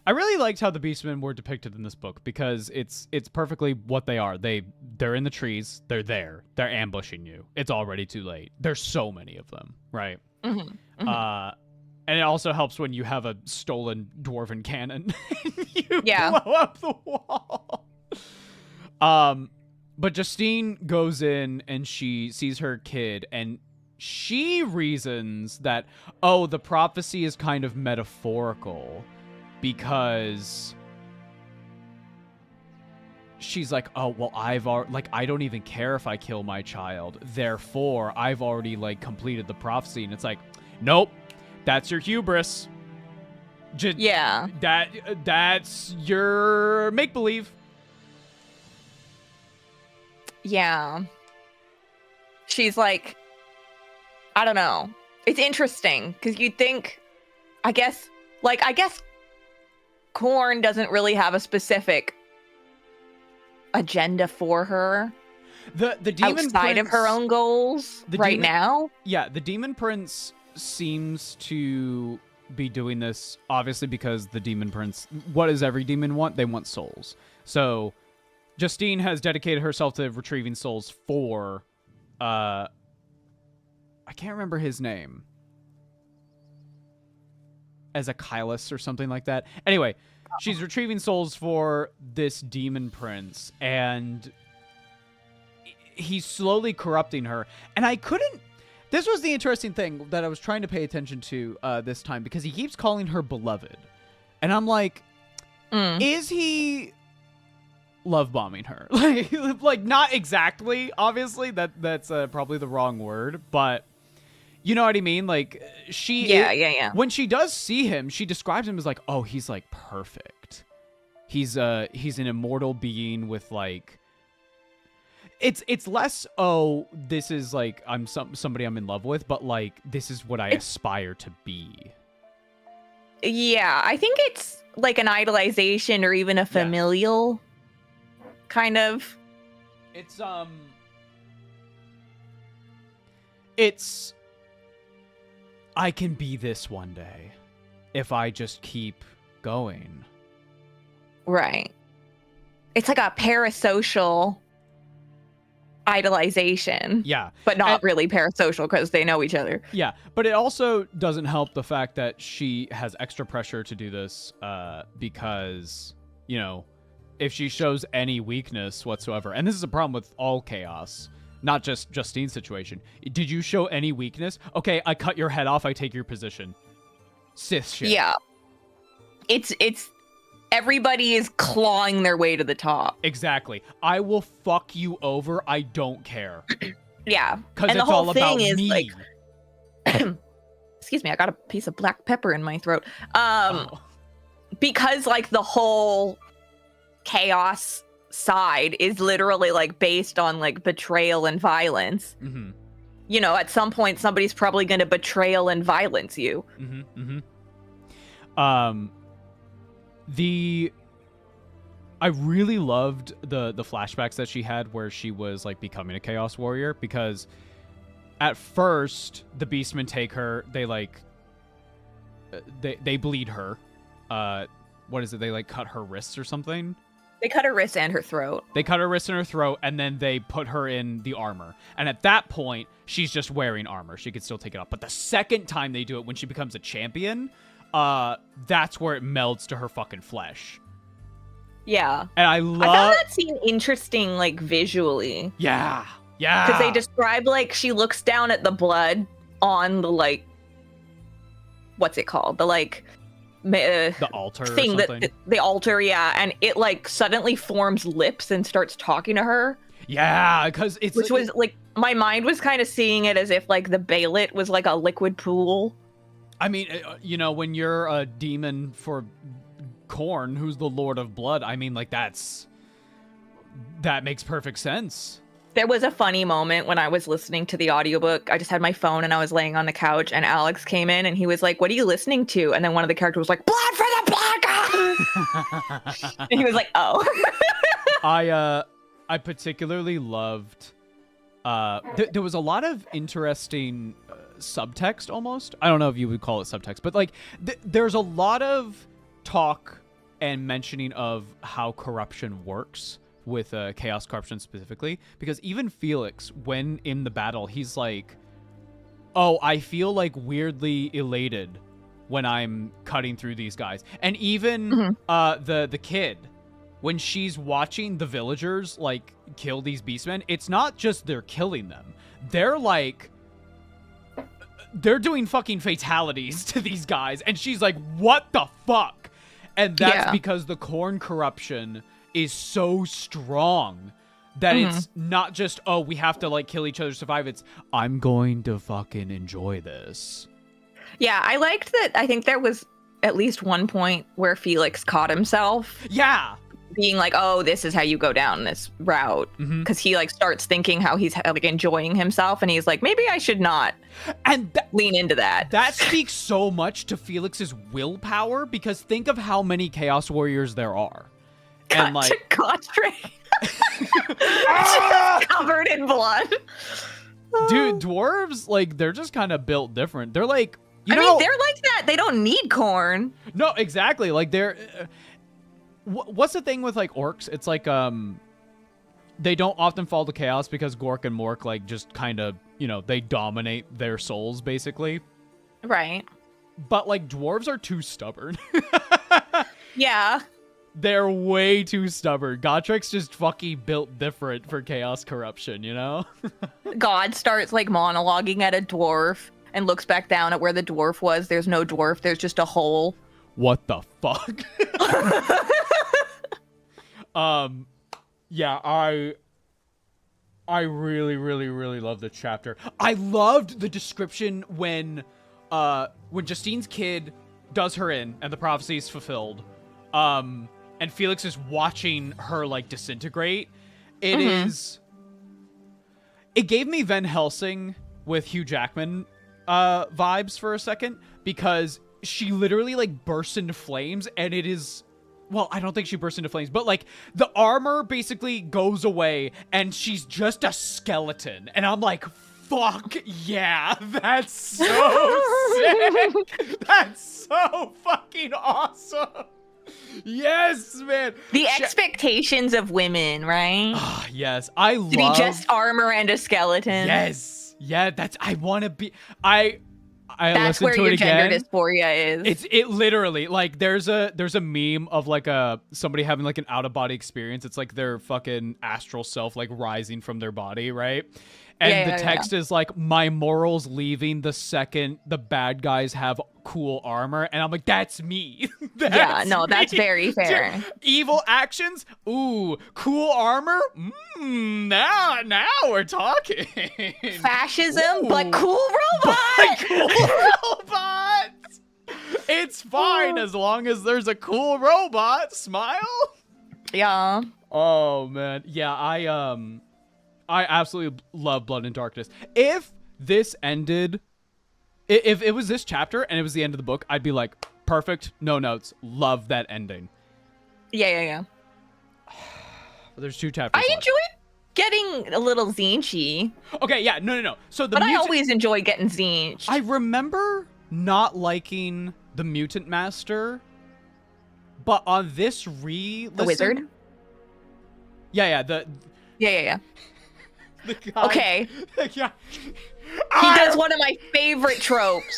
I really liked how the beastmen were depicted in this book, because it's perfectly what they are. They're in the trees. They're there. They're ambushing you. It's already too late. There's so many of them, right? Mm-hmm. Mm-hmm. And it also helps when you have a stolen dwarven cannon. You blow up the wall. But Justine goes in and she sees her kid, and she reasons that, the prophecy is kind of metaphorical, because she's like, I don't even care if I kill my child. Therefore, I've already like completed the prophecy. And it's like, nope. That's your hubris. That's your make-believe. Yeah. She's like, I don't know. It's interesting, because you'd think, I guess Khorne doesn't really have a specific agenda for her. The demon outside prince, of her own goals now. Yeah, the demon prince seems to be doing this obviously because the demon prince, what does every demon want? They want souls. So Justine has dedicated herself to retrieving souls for I can't remember his name, as a Kylus or something like that. Anyway, she's retrieving souls for this demon prince, and he's slowly corrupting her. And this was the interesting thing that I was trying to pay attention to this time, because he keeps calling her beloved. And I'm like, is he love bombing her? like not exactly, obviously. That's probably the wrong word, but you know what I mean? Like yeah. When she does see him, she describes him as like, he's like perfect. He's an immortal being with like, it's less, this is like I'm somebody I'm in love with, but like this is what I aspire to be. Yeah, I think it's like an idolization or even a familial kind of. It's It's, I can be this one day if I just keep going. Right. It's like a parasocial idolization. Yeah. But not really parasocial because they know each other. Yeah. But it also doesn't help the fact that she has extra pressure to do this because, you know, if she shows any weakness whatsoever, and this is a problem with all chaos, not just Justine's situation. Did you show any weakness? Okay, I cut your head off, I take your position. Sith shit. Yeah. It's everybody is clawing their way to the top. Exactly. I will fuck you over. I don't care. Yeah. Because it's all about me. Like, excuse me, I got a piece of black pepper in my throat. Because like the whole chaos side is literally like based on like betrayal and violence. Mm-hmm. You know, at some point somebody's probably going to betrayal and violence you. Mm-hmm. I really loved the flashbacks that she had where she was like becoming a Chaos Warrior, because at first the Beastmen take her, they like they bleed her. What is it? They like cut her wrists or something. They cut her wrists and her throat. They cut her wrists and her throat, and then they put her in the armor. And at that point, she's just wearing armor. She could still take it off. But the second time they do it, when she becomes a champion, that's where it melds to her fucking flesh. Yeah. And I found that scene interesting, like, visually. Yeah. Yeah. Because they describe, like, she looks down at the blood on the, like, what's it called? The, like... the altar thing, the altar, yeah, and it like suddenly forms lips and starts talking to her. Yeah, because it's which was like my mind was kind of seeing it as if like the Bailet was like a liquid pool. I mean, you know, when you're a demon for Khorne, who's the Lord of Blood, I mean, like that makes perfect sense. There was a funny moment when I was listening to the audiobook. I just had my phone and I was laying on the couch and Alex came in and he was like, "What are you listening to?" And then one of the characters was like, "Blood for the Black God!" And he was like, "Oh." I particularly loved, there was a lot of interesting subtext almost. I don't know if you would call it subtext, but like there's a lot of talk and mentioning of how corruption works with Chaos Corruption specifically, because even Felix, when in the battle, he's like, "Oh, I feel like weirdly elated when I'm cutting through these guys." And even the kid, when she's watching the villagers like kill these beastmen, it's not just they're killing them, they're like doing fucking fatalities to these guys, and she's like, "What the fuck?" And that's because the Khorne corruption is so strong that it's not just, "Oh, we have to like kill each other to survive." It's, "I'm going to fucking enjoy this." Yeah, I liked that. I think there was at least one point where Felix caught himself. Yeah. Being like, "Oh, this is how you go down this route." Because he like starts thinking how he's like enjoying himself, and he's like, maybe I should not lean into that. That speaks so much to Felix's willpower, because think of how many Chaos Warriors there are. And like Godric. Just covered in blood. Dude, dwarves, like, they're just kind of built different. They're like, I mean, they're like that. They don't need Khorne. No, exactly. Like, they're what's the thing with like orcs? It's like they don't often fall to chaos because Gork and Mork like just kind of, you know, they dominate their souls basically. Right. But like dwarves are too stubborn. Yeah. They're way too stubborn. Gotrik's just fucking built different for chaos corruption, you know? God starts like monologuing at a dwarf and looks back down at where the dwarf was. There's no dwarf. There's just a hole. What the fuck? Yeah, I really, really, really love the chapter. I loved the description when Justine's kid does her in and the prophecy is fulfilled. And Felix is watching her like disintegrate. It gave me Van Helsing with Hugh Jackman vibes for a second, because she literally like bursts into flames, and it is, well, I don't think she bursts into flames, but like the armor basically goes away and she's just a skeleton, and I'm like, Fuck yeah, that's so sick. That's so fucking awesome. Yes, man. The expectations of women, right? Yes, I love to be just armor and a skeleton. Yes, yeah. I want to be. I That's where to your it gender again. dysphoria is. It literally like there's a meme of like somebody having like an out of body experience. It's like their fucking astral self like rising from their body, right? And the text is like, my morals leaving the second the bad guys have cool armor. And I'm like, that's me. That's very fair. Evil actions? Ooh, cool armor? Now we're talking. Fascism, but cool robots. It's fine as long as there's a cool robot. Smile. Yeah. Oh, man. Yeah, I absolutely love Blood and Darkness. If this ended, if it was this chapter and it was the end of the book, I'd be like, perfect, no notes, love that ending. Yeah. But there's 2 chapters I left. enjoyed getting a little Zinchi. Okay, yeah, no. So I always enjoy getting Zinch. I remember not liking the Mutant Master, but on this the wizard? Yeah. Yeah. The guy, okay. Yeah. He does one of my favorite tropes,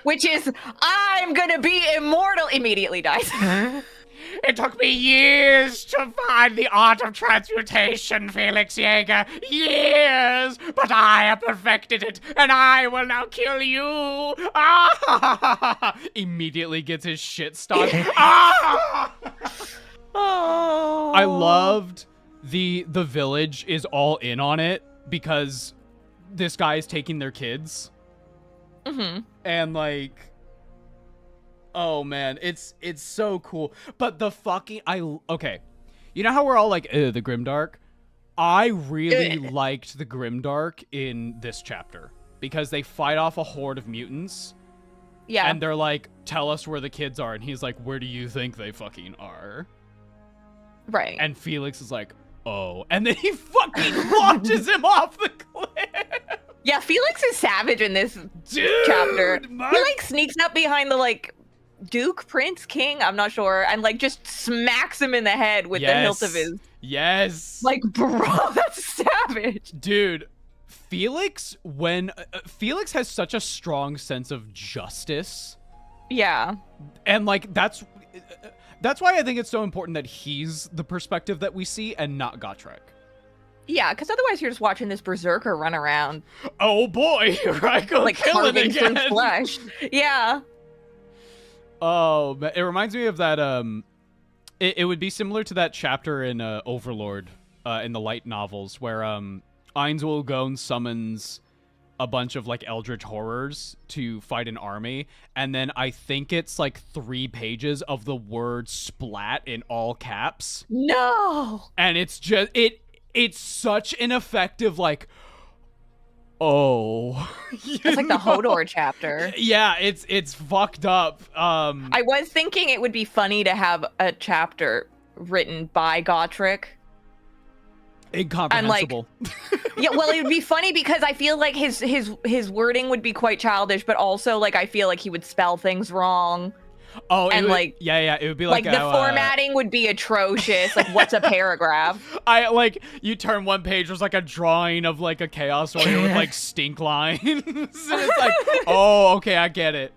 which is, I'm gonna be immortal, immediately dies. It took me years to find the art of transmutation, Felix Jaeger. Years! But I have perfected it, and I will now kill you! Ah! Immediately gets his shit stopped. Ah! Oh. I loved the village is all in on it because this guy is taking their kids. Mm-hmm. And like, oh man, it's so cool. But the fucking okay, you know how we're all like the Grimdark? I really liked the Grimdark in this chapter because they fight off a horde of mutants. Yeah. And they're like, tell us where the kids are, and he's like, where do you think they fucking are? Right. And Felix is like, oh, and then he fucking launches him off the cliff. Yeah, Felix is savage in this Dude, chapter. He like sneaks up behind the like Duke, Prince, King, I'm not sure, and like just smacks him in the head with the hilt of his. Yes. Like, bro, that's savage. Dude, Felix, when Felix has such a strong sense of justice. Yeah. And like that's why I think it's so important that he's the perspective that we see and not Gotrek. Yeah, because otherwise you're just watching this berserker run around. Oh boy, Ryko like killing carving again. through flesh. Yeah. Oh, man, it reminds me of that. It would be similar to that chapter in Overlord, in the light novels, where Ainswell Gone summons a bunch of like eldritch horrors to fight an army, and then I think it's like 3 pages of the word splat in all caps. No. And it's just it's such an effective like, oh. It's like the Hodor chapter. Yeah, it's fucked up. I was thinking it would be funny to have a chapter written by Gotrek. Incomprehensible. Yeah, well, it would be funny because I feel like his wording would be quite childish, but also like I feel like he would spell things wrong. Oh, and like yeah, it would be like the formatting would be atrocious. Like, what's a paragraph? I like you turn one page, there's like a drawing of like a chaos warrior with like stink lines, and it's like, oh, okay, I get it.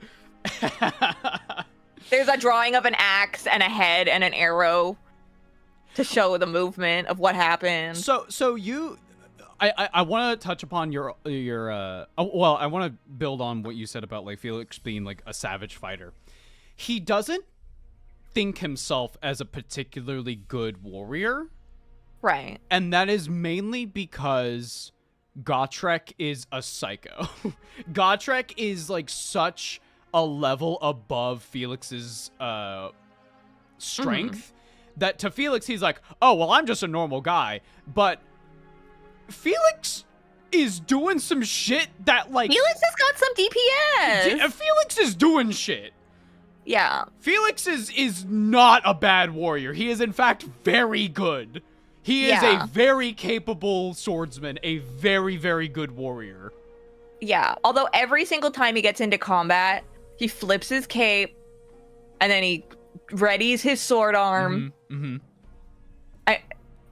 There's a drawing of an axe and a head and an arrow to show the movement of what happened. So you, I want to touch upon your well, I want to build on what you said about like Felix being like a savage fighter. He doesn't think himself as a particularly good warrior. Right. And that is mainly because Gotrek is a psycho. Gotrek is like such a level above Felix's strength that to Felix he's like, oh, well, I'm just a normal guy. But Felix is doing some shit that like... Felix has got some DPS. Felix is doing shit. Yeah. Felix is not a bad warrior. He is, in fact, very good. He is a very capable swordsman, a very, very good warrior. Yeah, although every single time he gets into combat, he flips his cape, and then he readies his sword arm.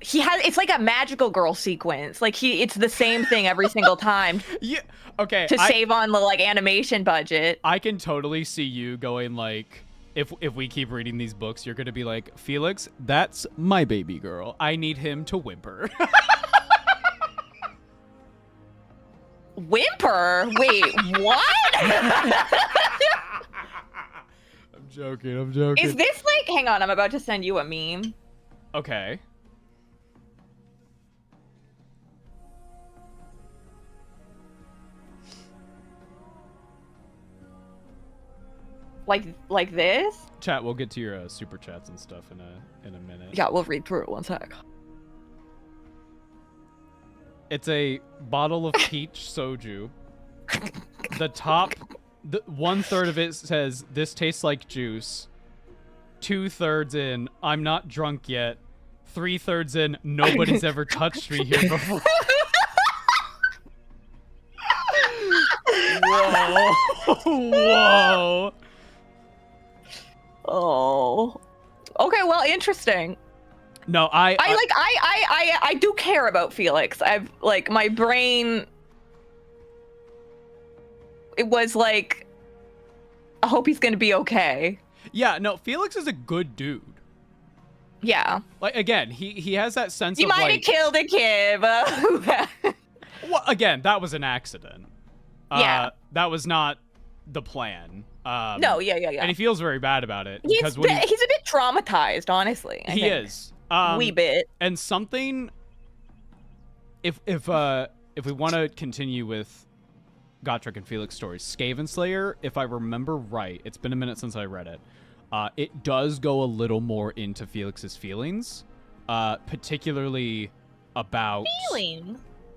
It's like a magical girl sequence. Like it's the same thing every single time. Yeah. Okay. To save on the like animation budget. I can totally see you going like, if we keep reading these books, you're gonna be like, Felix, that's my baby girl. I need him to whimper. Whimper? Wait, what? I'm joking. Is this like? Hang on, I'm about to send you a meme. Okay. Like this? Chat, we'll get to your super chats and stuff in a minute. Yeah, we'll read through it one sec. It's a bottle of peach soju. The top, 1/3 of it says, "This tastes like juice." 2/3 in, "I'm not drunk yet." 3/3 in, "Nobody's ever touched me here before." Whoa. Whoa. Oh. Okay, well, interesting. No, I do care about Felix. I've like my brain. It was like, I hope he's gonna be okay. Yeah, no, Felix is a good dude. Yeah. Like again, he has that sense he of might like. have killed a kid, but. Well, again, that was an accident. Yeah. That was not the plan. No, yeah. And he feels very bad about it. He's a bit traumatized, honestly. He is. Wee bit. And something. If we want to continue with Gotrek and Felix stories, Skavenslayer, if I remember right, it's been a minute since I read it. It does go a little more into Felix's feelings, particularly about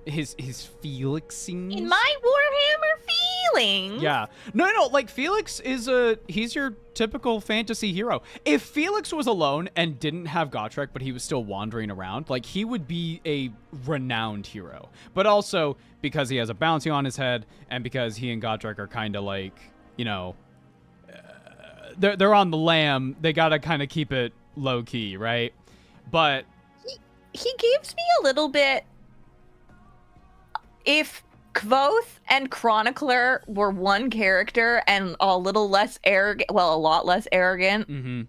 his Felixings. In my Warhammer feelings. Yeah. No, like Felix he's your typical fantasy hero. If Felix was alone and didn't have Gotrek, but he was still wandering around, like he would be a renowned hero. But also because he has a bounty on his head and because he and Gotrek are kind of like, you know, they're on the lam, they got to kind of keep it low key, right? But he gives me a little bit. If Kvothe and Chronicler were one character and a little less arrogant, well, a lot less arrogant,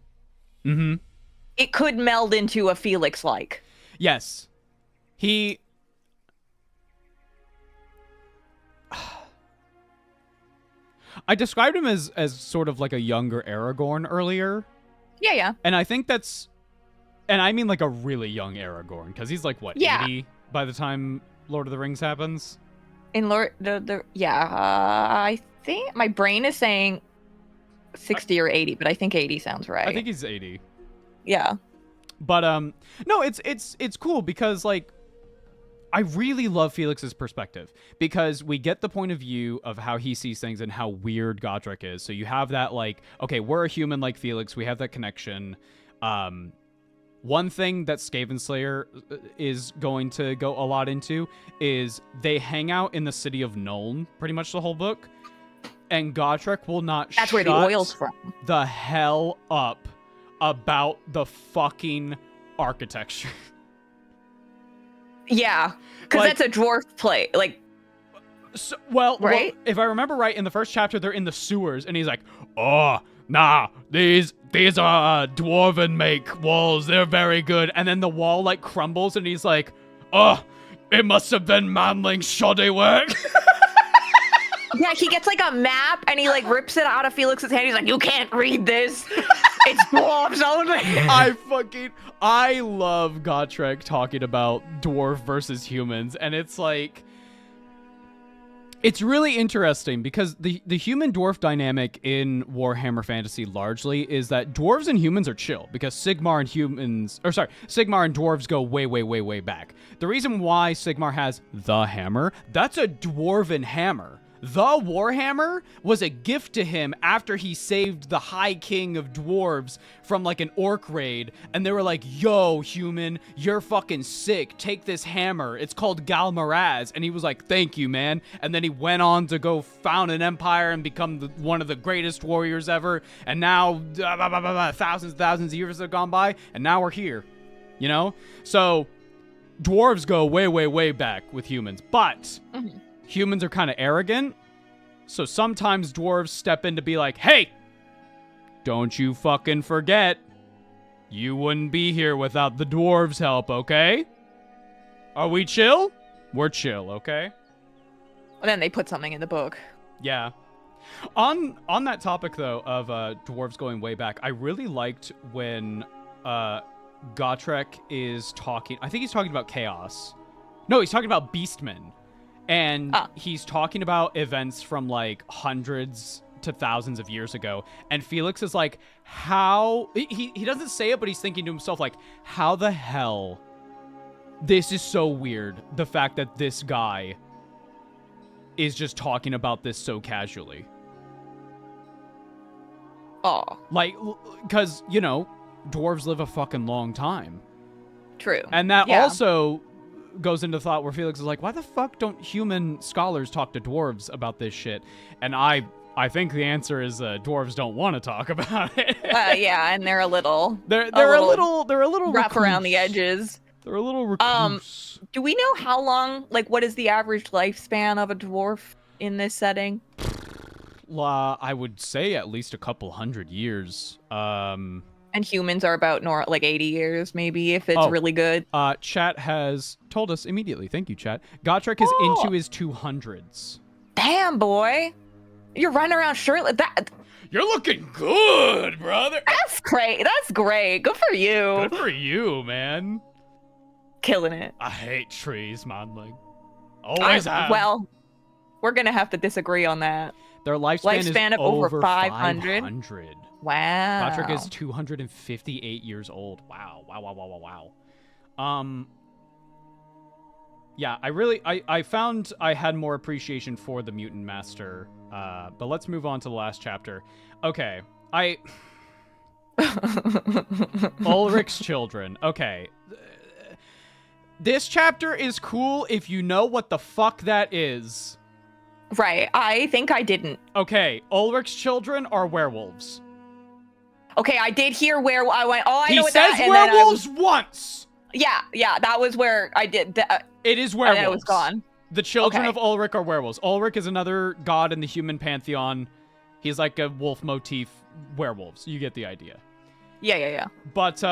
it could meld into a Felix-like. Yes. I described him as sort of like a younger Aragorn earlier. Yeah. And I think that's... And I mean like a really young Aragorn, because he's like, what, 80 by the time Lord of the Rings happens? In Lord, I think my brain is saying 60 or 80, but I think 80 sounds right. I think he's 80. Yeah. But no, it's cool because like I really love Felix's perspective because we get the point of view of how he sees things and how weird Gotrek is. So you have that like, okay, we're a human like Felix, we have that connection. One thing that Skavenslayer is going to go a lot into is they hang out in the city of Nuln pretty much the whole book, and Gotrek will not That's where the oil's from. The hell up about the fucking architecture. Yeah, because like, that's a dwarf play. Like, so, well, if I remember right, in the first chapter, they're in the sewers, and he's like, "Oh, nah, these are dwarven make walls. They're very good." And then the wall like crumbles, and he's like, "Oh, it must have been manling's shoddy work." Yeah, he gets like a map, and he like rips it out of Felix's hand. He's like, "You can't read this. It's dwarves only." I love Gotrek talking about dwarf versus humans, and it's like, it's really interesting because the human dwarf dynamic in Warhammer Fantasy largely is that dwarves and humans are chill because Sigmar and dwarves go way, way, way, way back. The reason why Sigmar has the hammer, that's a dwarven hammer. The Warhammer was a gift to him after he saved the High King of Dwarves from like an orc raid. And they were like, yo, human, you're fucking sick. Take this hammer. It's called Galmaraz. And he was like, thank you, man. And then he went on to go found an empire and become one of the greatest warriors ever. And now thousands of years have gone by. And now we're here, you know? So dwarves go way, way, way back with humans. But humans are kind of arrogant, so sometimes dwarves step in to be like, hey, don't you fucking forget, you wouldn't be here without the dwarves' help, okay? Are we chill? We're chill, okay? And then they put something in the book. Yeah. On that topic, though, of dwarves going way back, I really liked when Gotrek is talking, I think he's talking about chaos. No, he's talking about beastmen. And he's talking about events from like hundreds to thousands of years ago. And Felix is like, how... He doesn't say it, but he's thinking to himself like, how the hell... This is so weird. The fact that this guy is just talking about this so casually. Oh. Like, because, you know, dwarves live a fucking long time. True. And that also... goes into thought where Felix is like, why the fuck don't human scholars talk to dwarves about this shit? And I think the answer is dwarves don't want to talk about it. Yeah, and they're a little they're a little rough recluse. around the edges. They're a little recluse. Do we know how long, like, what is the average lifespan of a dwarf in this setting? I would say at least a couple hundred years. And humans are about like 80 years, maybe, if it's really good. Chat has told us immediately. Thank you, chat. Gotrek is into his 200s. Damn, boy. You're running around shirtless. You're looking good, brother. That's great. That's great. Good for you. Good for you, man. Killing it. I hate trees, man. Like, always have. Well, we're going to have to disagree on that. Their lifespan is over 500. Wow. Gotrek is 258 years old. Wow. Yeah, I found I had more appreciation for the Mutant Master. But let's move on to the last chapter. Okay, Ulrich's children. Okay. This chapter is cool if you know what the fuck that is. Right, I think I didn't. Okay, Ulrich's children are werewolves. Okay, I did hear where I went. Oh, I know what that. He says werewolves once. Yeah, that was where I did. It is werewolves. And it was gone. The children of Ulrich are werewolves. Ulrich is another god in the human pantheon. He's like a wolf motif. Werewolves. You get the idea. Yeah. But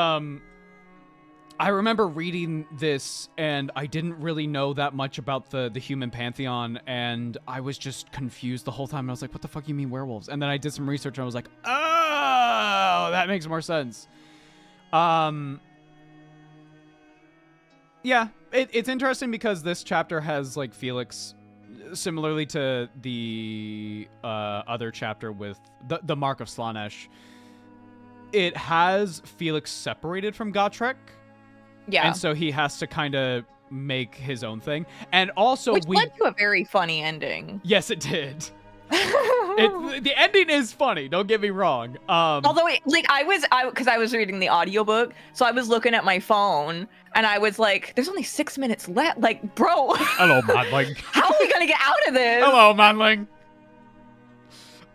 I remember reading this, and I didn't really know that much about the human pantheon, and I was just confused the whole time. I was like, what the fuck you mean werewolves? And then I did some research, and I was like, oh, that makes more sense. Yeah, it's interesting because this chapter has, like, Felix, similarly to the other chapter with the Mark of Slaanesh, it has Felix separated from Gotrek. Yeah. And so he has to kind of make his own thing. And also Which led to a very funny ending. Yes, it did. The ending is funny, don't get me wrong. Although, because I was reading the audiobook, so I was looking at my phone, and I was like, there's only 6 minutes left. Like, bro. Hello, Manling. How are we going to get out of this? Hello, Manling.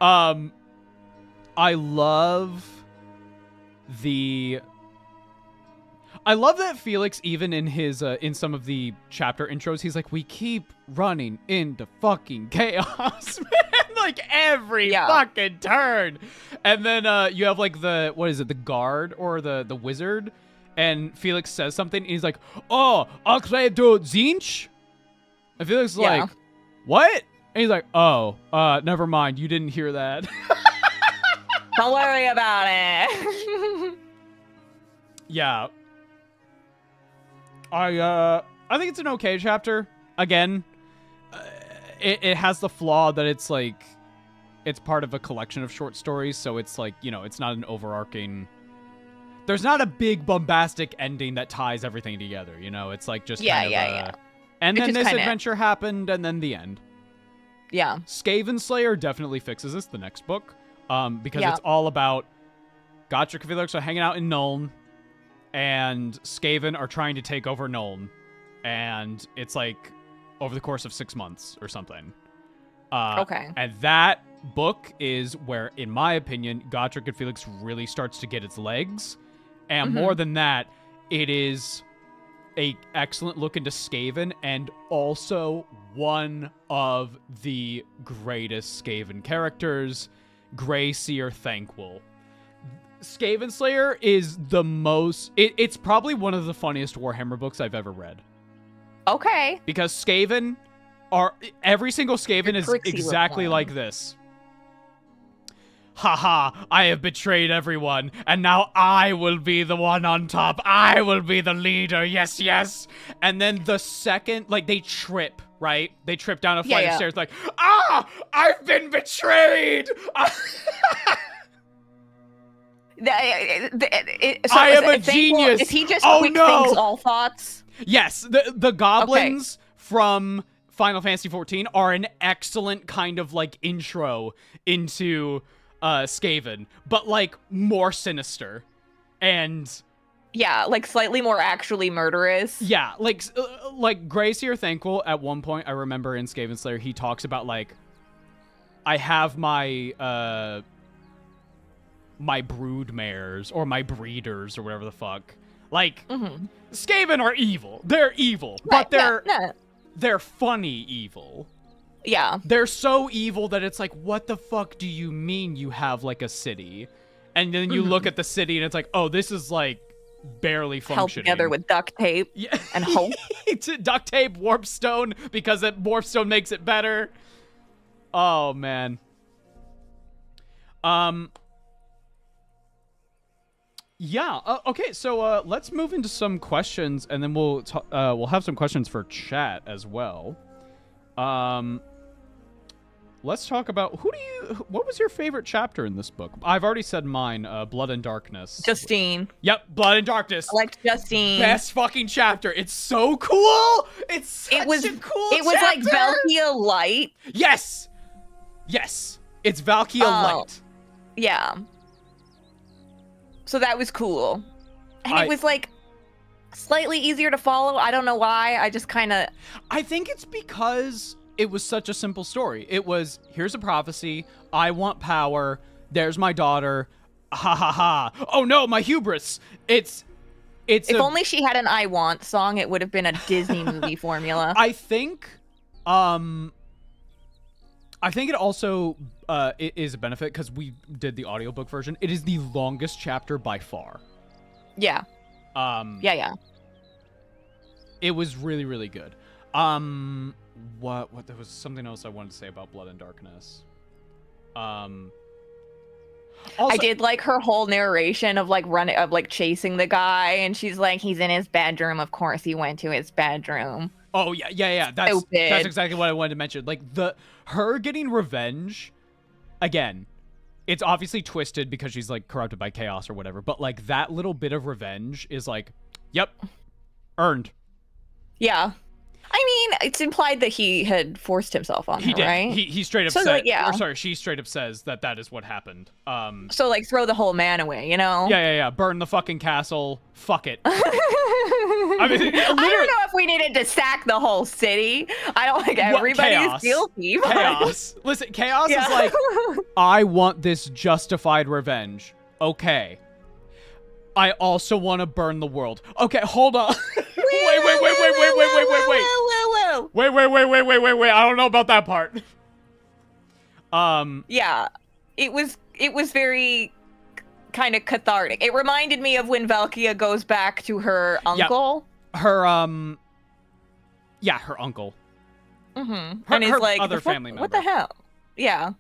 I love that Felix, even in his in some of the chapter intros, he's like, we keep running into fucking chaos, man. Like every fucking turn. And then you have like the guard or the wizard, and Felix says something, and he's like, oh, Akredo Zinch? And Felix is like, what? And he's like, oh, never mind, you didn't hear that. Don't worry about it. Yeah. I think it's an okay chapter. Again, it has the flaw that it's like, it's part of a collection of short stories, so it's like, you know, it's not an overarching... There's not a big bombastic ending that ties everything together, you know? It's like just And then this adventure happened, and then the end. Yeah. Skaven Slayer definitely fixes this, the next book, because it's all about Gotrek and Felix are hanging out in Nuln, and Skaven are trying to take over Nuln, and it's like over the course of 6 months or something. Okay. And that book is where, in my opinion, Gotrek and Felix really starts to get its legs, and more than that, it is a excellent look into Skaven, and also one of the greatest Skaven characters, Grey Seer Thanquol. Skaven Slayer is the most... It's probably one of the funniest Warhammer books I've ever read. Okay. Because Skaven are... Every single Skaven is exactly like this. Haha, I have betrayed everyone, and now I will be the one on top. I will be the leader, yes, yes. And then the second, like, they trip, right? They trip down a flight of stairs like, I've been betrayed! I am a genius! Is he just quick thinks all thoughts? Yes, the goblins from Final Fantasy XIV are an excellent kind of, like, intro into... Skaven, but like more sinister, and like slightly more actually murderous. Yeah, like Grey Seer Thanquol at one point, I remember in Skaven Slayer, he talks about like, I have my my brood mares or my breeders or whatever the fuck. Like Skaven are evil. They're evil, but they're funny evil. Yeah. They're so evil that it's like, what the fuck do you mean you have, like, a city? And then you look at the city and it's like, oh, this is, like, barely functioning. Held together with duct tape and hope. Duct tape, warpstone, because warpstone makes it better. Oh, man. Yeah, okay, so let's move into some questions, and then we'll have some questions for chat as well. Let's talk about what was your favorite chapter in this book? I've already said mine, Blood and Darkness. Justine. Yep, Blood and Darkness. I liked Justine. Best fucking chapter. It's so cool. It's such a cool chapter. It was like Valkia Light. Yes. Yes. It's Valkia Light. Yeah. So that was cool. And it was like slightly easier to follow. I don't know why. I just kind of... I think it's because it was such a simple story. It was, here's a prophecy. I want power. There's my daughter. Ha ha ha. Oh no, my hubris. It's if only she had an I Want song, it would have been a Disney movie formula. I think it also it is a benefit because we did the audiobook version. It is the longest chapter by far. Yeah. Yeah. It was really, really good. What there was something else I wanted to say about Blood and Darkness. Also, I did like her whole narration of like chasing the guy, and she's like, he's in his bedroom. Of course he went to his bedroom. Oh yeah. That's exactly what I wanted to mention. Like her getting revenge, again, it's obviously twisted because she's like corrupted by chaos or whatever, but like that little bit of revenge is like, yep, earned. Yeah. I mean, it's implied that he had forced himself on her, right? He straight up said, she straight up says that is what happened. So like throw the whole man away, you know? Yeah. Burn the fucking castle. Fuck it. I mean, I don't know if we needed to sack the whole city. I don't think everybody's guilty. But... Chaos. Listen, chaos is like, I want this justified revenge. Okay. I also want to burn the world. Okay, hold on. Wait. Wait. I don't know about that part. Yeah. It was very kind of cathartic. It reminded me of when Valkia goes back to her uncle. Yeah. Her uncle. Mm-hmm. And he's like, other family member. What the hell? Yeah.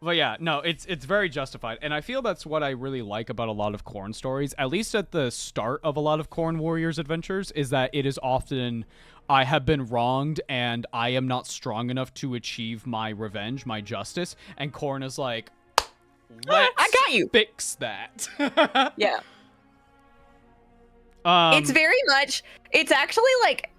But yeah, no, it's very justified. And I feel that's what I really like about a lot of Khorne stories, at least at the start of a lot of Khorne Warriors adventures, is that it is often, I have been wronged and I am not strong enough to achieve my revenge, my justice. And Khorne is like, let's I got you. Fix that. Yeah. It's very much, it's actually like,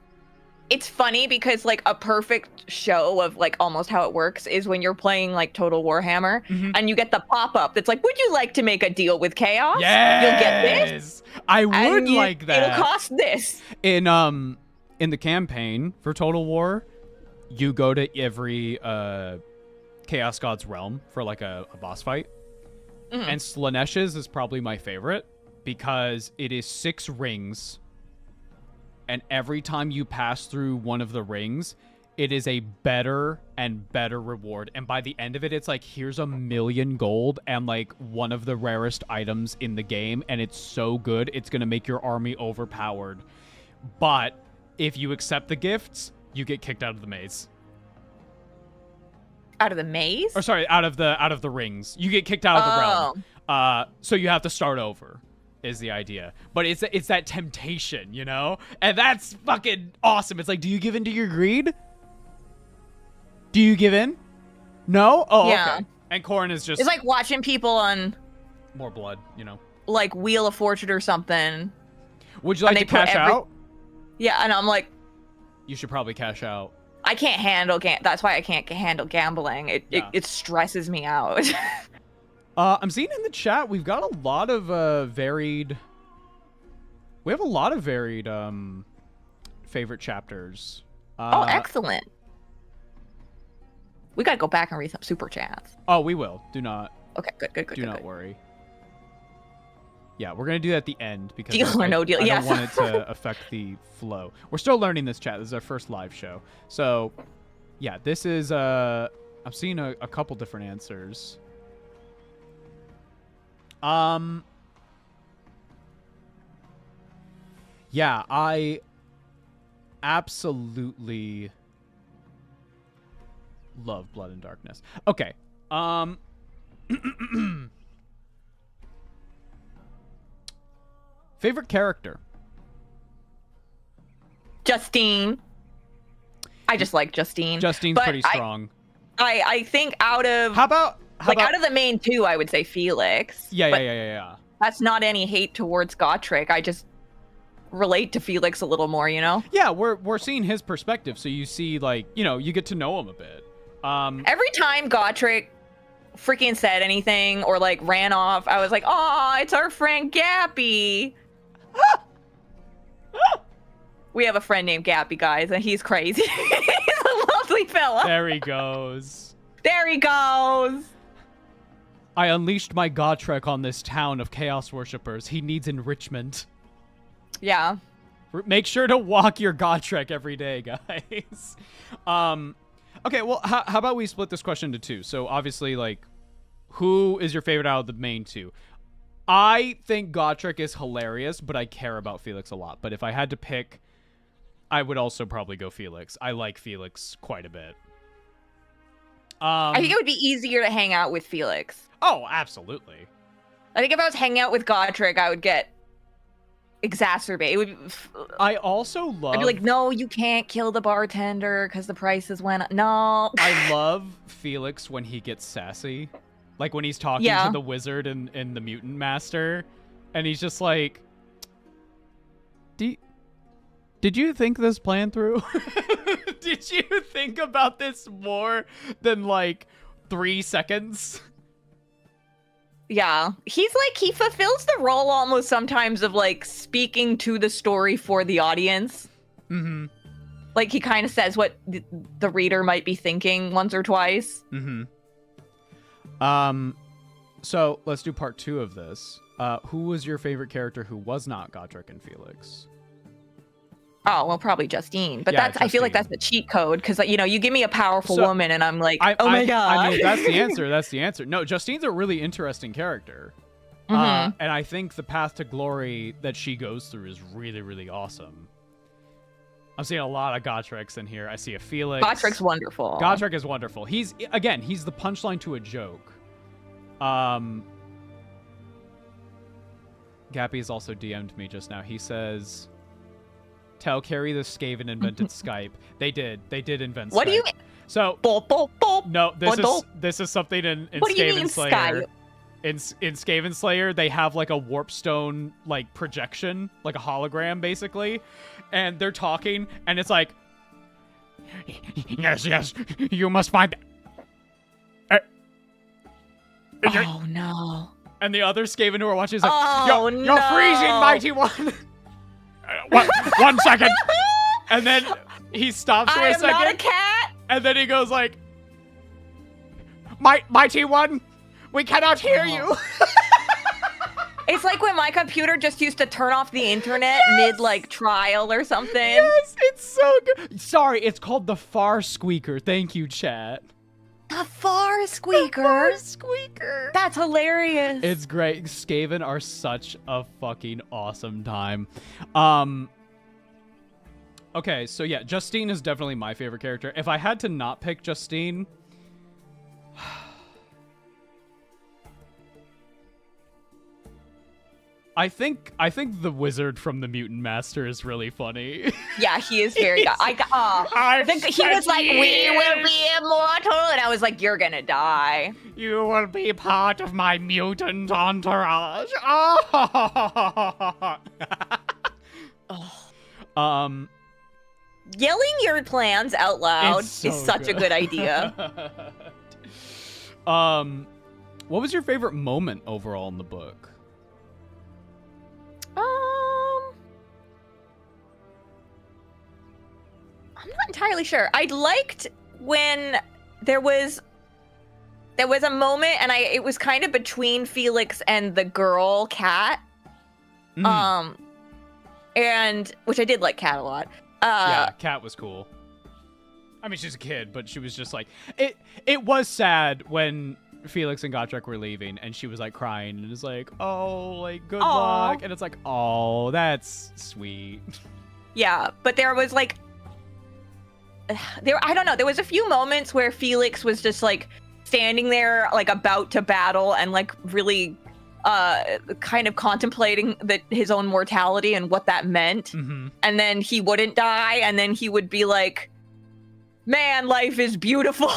It's funny because like a perfect show of like almost how it works is when you're playing like Total Warhammer and you get the pop-up that's like, would you like to make a deal with Chaos? Yes! You'll get this. I would like that. It'll cost this. In the campaign for Total War, you go to every Chaos God's realm for like a boss fight. And Slaanesh's is probably my favorite because it is 6 rings. And every time you pass through one of the rings, it is a better and better reward. And by the end of it, it's like, here's 1,000,000 gold and like one of the rarest items in the game. And it's so good, it's going to make your army overpowered. But if you accept the gifts, you get kicked out of the maze. Out of the maze? Or sorry, out of the rings. You get kicked out of the realm. So you have to start over. Is the idea, but it's that temptation, you know, and that's fucking awesome. It's like, do you give in to your greed? Do you give in? No. Oh, yeah. Okay. And Corrin is just. It's like watching people on. More blood, you know. Like Wheel of Fortune or something. Would you like to cash out? Yeah, and I'm like. You should probably cash out. I can't handle that's why I can't handle gambling. It stresses me out. I'm seeing in the chat we've got a lot of varied. We have a lot of varied favorite chapters. Oh, excellent. We gotta go back and read some super chats. Oh, we will. Do not. Okay, good. Do not worry. Yeah, we're gonna do that at the end because deal or no deal. I don't want it to affect the flow. We're still learning this chat. This is our first live show, so yeah, this is. I'm seeing a couple different answers. Yeah, I absolutely love Blood and Darkness. Okay. Favorite character? Justine. I just like Justine. Justine's pretty strong. I think out of out of the main 2, I would say Felix. Yeah. That's not any hate towards Gotrek. I just relate to Felix a little more, you know? Yeah, we're seeing his perspective, so you see, like, you know, you get to know him a bit. Every time Gotrek freaking said anything or like ran off, I was like, "Oh, it's our friend Gappy." We have a friend named Gappy, guys, and he's crazy. He's a lovely fella. There he goes. There he goes. I unleashed my Gotrek on this town of chaos worshippers. He needs enrichment. Yeah. Make sure to walk your Gotrek every day, guys. Okay, well, how about we split this question into 2? So obviously, like, who is your favorite out of the main 2? I think Gotrek is hilarious, but I care about Felix a lot. But if I had to pick, I would also probably go Felix. I like Felix quite a bit. I think it would be easier to hang out with Felix. Oh, absolutely. I think if I was hanging out with Gotrek, I would get exacerbated. I also love. I'd be like, no, you can't kill the bartender because the prices went up. No. I love Felix when he gets sassy, like when he's talking to the wizard and the mutant master, and he's just like, "Did you think this plan through? Did you think about this more than like 3 seconds?" Yeah, he fulfills the role almost sometimes of like speaking to the story for the audience. Mm-hmm. Like he kind of says what the reader might be thinking once or twice. Mm-hmm. So let's do part 2 of this. Who was your favorite character who was not Gotrek and Felix? Oh, well, probably Justine. But I feel like that's the cheat code because, you know, you give me a powerful woman and I'm like, oh my God. I mean, that's the answer. That's the answer. No, Justine's a really interesting character. And I think the path to glory that she goes through is really, really awesome. I'm seeing a lot of Gotreks in here. I see a Felix. Gotrek's wonderful. Gotrek is wonderful. He's the punchline to a joke. Gappy has also DM'd me just now. He says, "Tell Carrie the Skaven invented Skype." They did invent Skype. What do you mean? So no, this is something in Skaven Slayer. Skype? In Skaven Slayer, they have like a warpstone like projection, like a hologram basically, and they're talking, and it's like, Yes, you must find... Oh, no. And the other Skaven who are watching is like, Oh, you're freezing, Mighty One! one second! And then he stops for a second. I am not a cat! And then he goes like, Mighty One, we cannot hear you! It's like when my computer just used to turn off the internet mid, like, trial or something. Yes, it's so good. Sorry, it's called the Far Squeaker. Thank you, chat. The Far Squeaker? The Far Squeaker. That's hilarious. It's great. Skaven are such a fucking awesome time. Okay, so yeah, Justine is definitely my favorite character. If I had to not pick Justine... I think the wizard from the Mutant Master is really funny. Yeah, he is very good. I think he was like, "We will be immortal," and I was like, "You're gonna die. You will be part of my mutant entourage." Yelling your plans out loud so is such a good idea. What was your favorite moment overall in the book? I'm not entirely sure. I liked when there was a moment, and it was kind of between Felix and the girl Cat. And which I did like Cat a lot. Yeah, Cat was cool. I mean, she's a kid, but she was just like it was sad when Felix and Gotrek were leaving, and she was like crying and is like, "Oh, like good luck," and it's like, "Oh, that's sweet." Yeah, but there was like, I don't know. There was a few moments where Felix was just like standing there, like about to battle, and like really, kind of contemplating his own mortality and what that meant. Mm-hmm. And then he wouldn't die, and then he would be like, "Man, life is beautiful."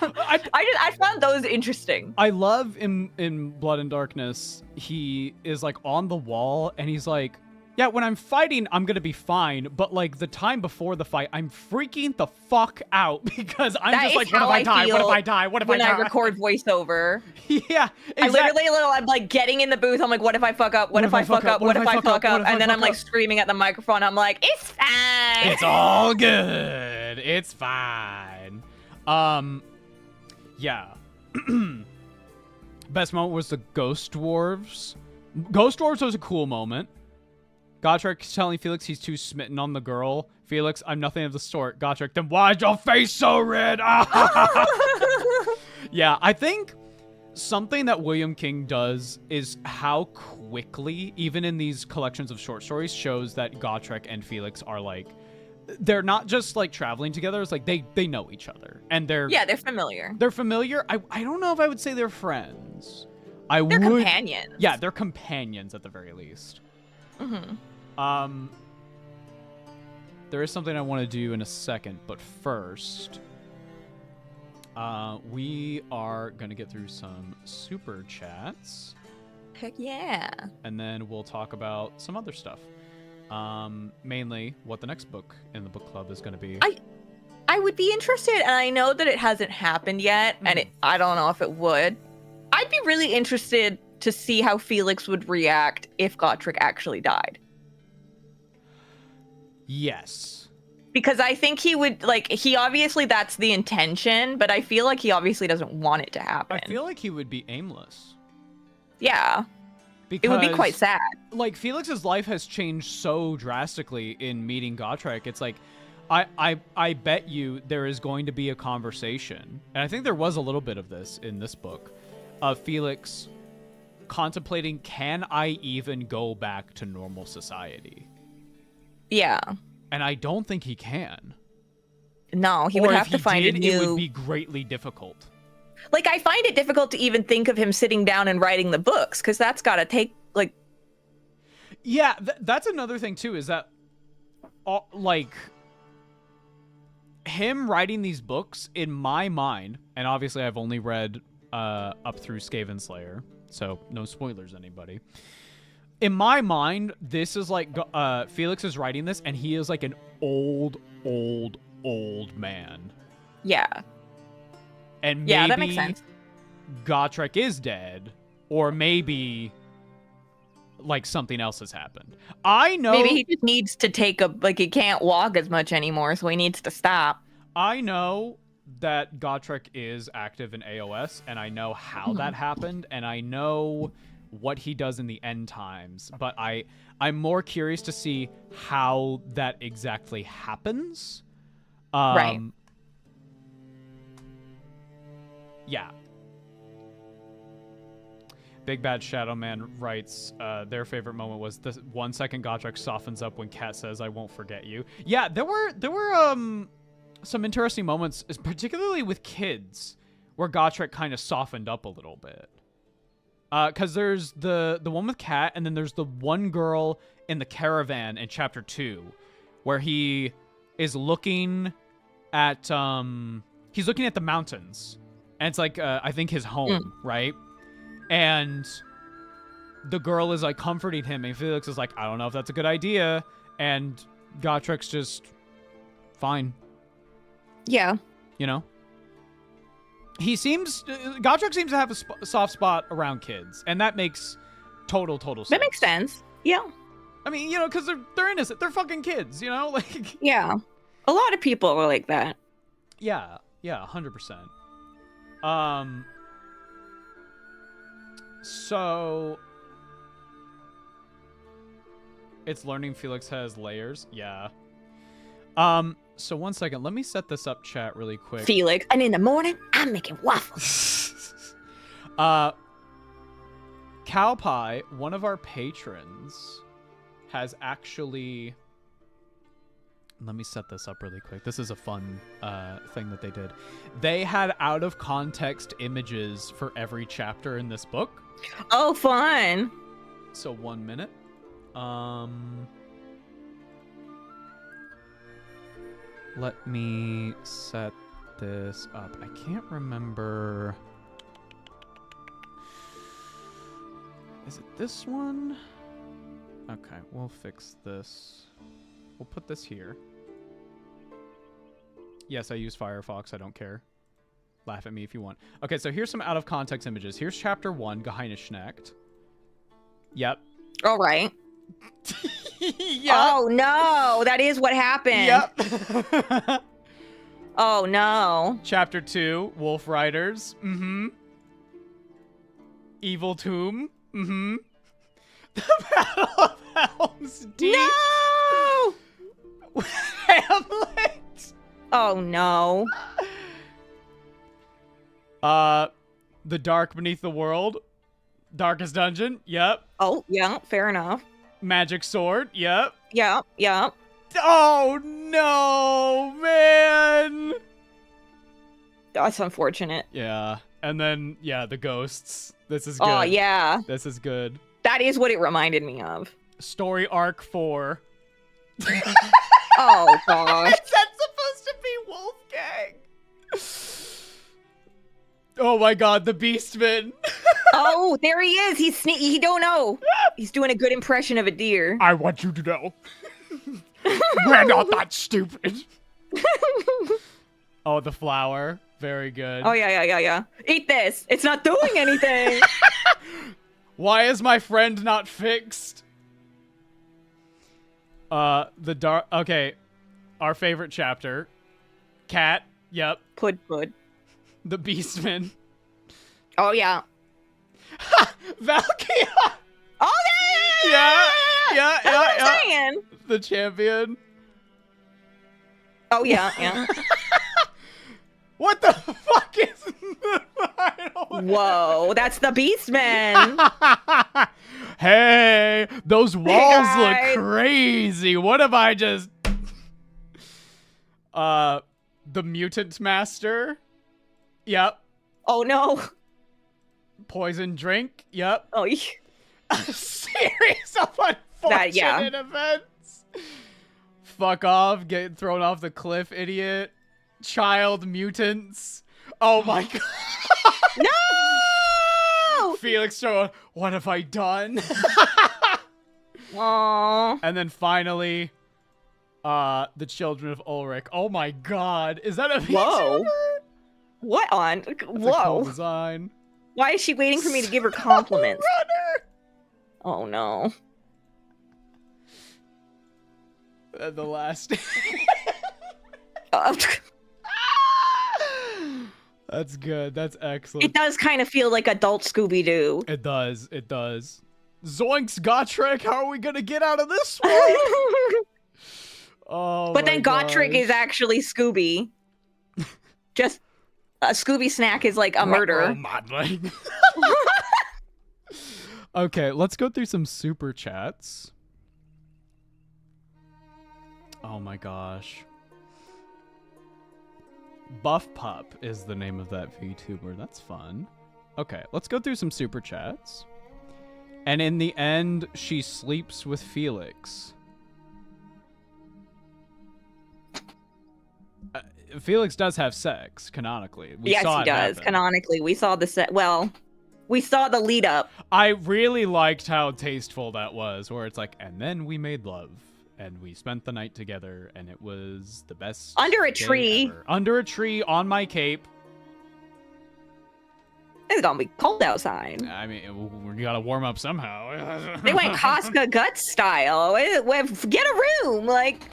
I found those interesting. I love in Blood and Darkness, he is like on the wall and he's like, yeah, when I'm fighting, I'm gonna be fine, but like the time before the fight, I'm freaking the fuck out because I'm just like, what if I die? What if I die? What if I die? When I record voiceover. Yeah, exactly. I'm like getting in the booth. I'm like, what if I fuck up? What if I fuck up? What if I fuck up? And then I'm like screaming at the microphone. I'm like, it's fine. It's all good. It's fine. Yeah. Best moment was the Ghost Dwarves. Ghost Dwarves was a cool moment. Gotrek telling Felix he's too smitten on the girl. Felix, I'm nothing of the sort. Gotrek, then why's your face so red? Yeah, I think something that William King does is how quickly, even in these collections of short stories, shows that Gotrek and Felix are like, they're not just like traveling together. It's like they know each other and they're familiar. They're familiar. I don't know if I would say they're friends. They're companions. Yeah, they're companions at the very least. Mm-hmm. There is something I want to do in a second, but first, we are going to get through some super chats. Heck yeah. And then we'll talk about some other stuff. Mainly what the next book in the book club is going to be. I would be interested, and I know that it hasn't happened yet, and I don't know if it would. I'd be really interested to see how Felix would react if Gotrek actually died. Yes. Because I think he would, like, he obviously that's the intention, but I feel like he obviously doesn't want it to happen. I feel like he would be aimless. Yeah. Because, it would be quite sad. Like, Felix's life has changed so drastically in meeting Gotrek. It's like, I bet you there is going to be a conversation, and I think there was a little bit of this in this book, of Felix contemplating, can I even go back to normal society? Yeah. And I don't think he can. No, he would have to find a new... It would be greatly difficult. Like, I find it difficult to even think of him sitting down and writing the books, because that's got to take, like... Yeah, that's another thing, too, is that, like, him writing these books, in my mind, and obviously I've only read up through Skaven Slayer, so no spoilers, anybody. In my mind, this is like, Felix is writing this, and he is like an old old man. Yeah. And maybe yeah, that makes sense. Gotrek is dead, or maybe like something else has happened. I know maybe he just needs to take he can't walk as much anymore, so he needs to stop. I know that Gotrek is active in AOS, and I know how that happened, and I know what he does in the end times, but I'm more curious to see how that exactly happens. Right. Yeah. Big Bad Shadow Man writes, their favorite moment was the 1 second Gotrek softens up when Kat says, "I won't forget you." Yeah, there were some interesting moments, particularly with kids, where Gotrek kind of softened up a little bit. Because there's the one with Kat, and then there's the one girl in the caravan in chapter 2, where he is looking at he's looking at the mountains, and it's like I think his home, right? And the girl is like comforting him, and Felix is like, "I don't know if that's a good idea," and Gotrek's just fine. Yeah. You know? Gotrek seems to have a soft spot around kids, and that makes total sense. That makes sense. Yeah. I mean, you know, because they're innocent. They're fucking kids, you know? Like. Yeah. A lot of people are like that. Yeah. Yeah, 100%. So. It's learning Felix has layers. Yeah. So 1 second, let me set this up, chat, really quick. Felix, and in the morning, I'm making waffles. Cow Pie, one of our patrons, has actually... Let me set this up really quick. This is a fun thing that they did. They had out-of-context images for every chapter in this book. Oh, fun. So 1 minute. Let me set this up. I can't remember. Is it this one? Okay, we'll fix this. We'll put this here. Yes, I use Firefox. I don't care. Laugh at me if you want. Okay, so here's some out-of-context images. Here's chapter 1, Gahinishnack. Yep. All right. Yep. Oh, no. That is what happened. Yep. Oh, no. Chapter 2, Wolf Riders. Mm-hmm. Evil Tomb. Mm-hmm. The Battle of Helm's Deep. No! Hamlet. Oh, no. The Dark Beneath the World. Darkest Dungeon. Yep. Oh, yeah. Fair enough. Magic Sword. Yep. Yeah, yeah. Oh, no, man. That's unfortunate. Yeah. And then, yeah, the ghosts. This is good. Oh, yeah. This is good. That is what it reminded me of. Story Arc 4. Oh, gosh. Is that supposed to be Wolfgang? Oh, my God. The Beastman. Oh, there he is. He's sneaky. He don't know. He's doing a good impression of a deer. I want you to know. We're not that stupid. Oh, the flower. Very good. Oh, yeah. Eat this. It's not doing anything. Why is my friend not fixed? The dark... Okay. Our favorite chapter. Cat. Yep. Pud. The Beastman. Oh, yeah. Valkia. Oh, yeah. Yeah. That's what I'm saying. The champion. Oh, yeah. What the fuck is the final? Whoa, that's the Beastman. Hey, those walls look guys. crazy. What have I just... The Mutant Master. Yep. Oh, no. Poison Drink. Yep. Oh, yeah. A series of unfortunate events. Fuck off. Get thrown off the cliff, idiot. Child mutants. Oh my god. No! Felix throwing, what have I done? Aww. And then finally, The Children of Ulrich. Oh my god. Is that a Whoa. VTuber? What on? That's Whoa. a cool design. Why is she waiting for me to give her compliments? Runner! Oh no. The last. That's good. That's excellent. It does kind of feel like adult Scooby-Doo. It does. It does. Zoinks, Gotrek, how are we gonna get out of this one? Oh, but then Gotrek is actually Scooby. Just a Scooby snack is like a murder. Okay, let's go through some super chats. Oh my gosh. Buff Pup is the name of that VTuber. That's fun. Okay, let's go through some super chats. And in the end, she sleeps with Felix. Felix does have sex, canonically. Yes, he does. Canonically. We saw the set. Well, we saw the lead up. I really liked how tasteful that was, where it's like, and then we made love. And we spent the night together, and it was the best. Under a tree. Ever. Under a tree on my cape. It's gonna be cold outside. I mean, we gotta warm up somehow. They went Casca Guts style. Get a room, like.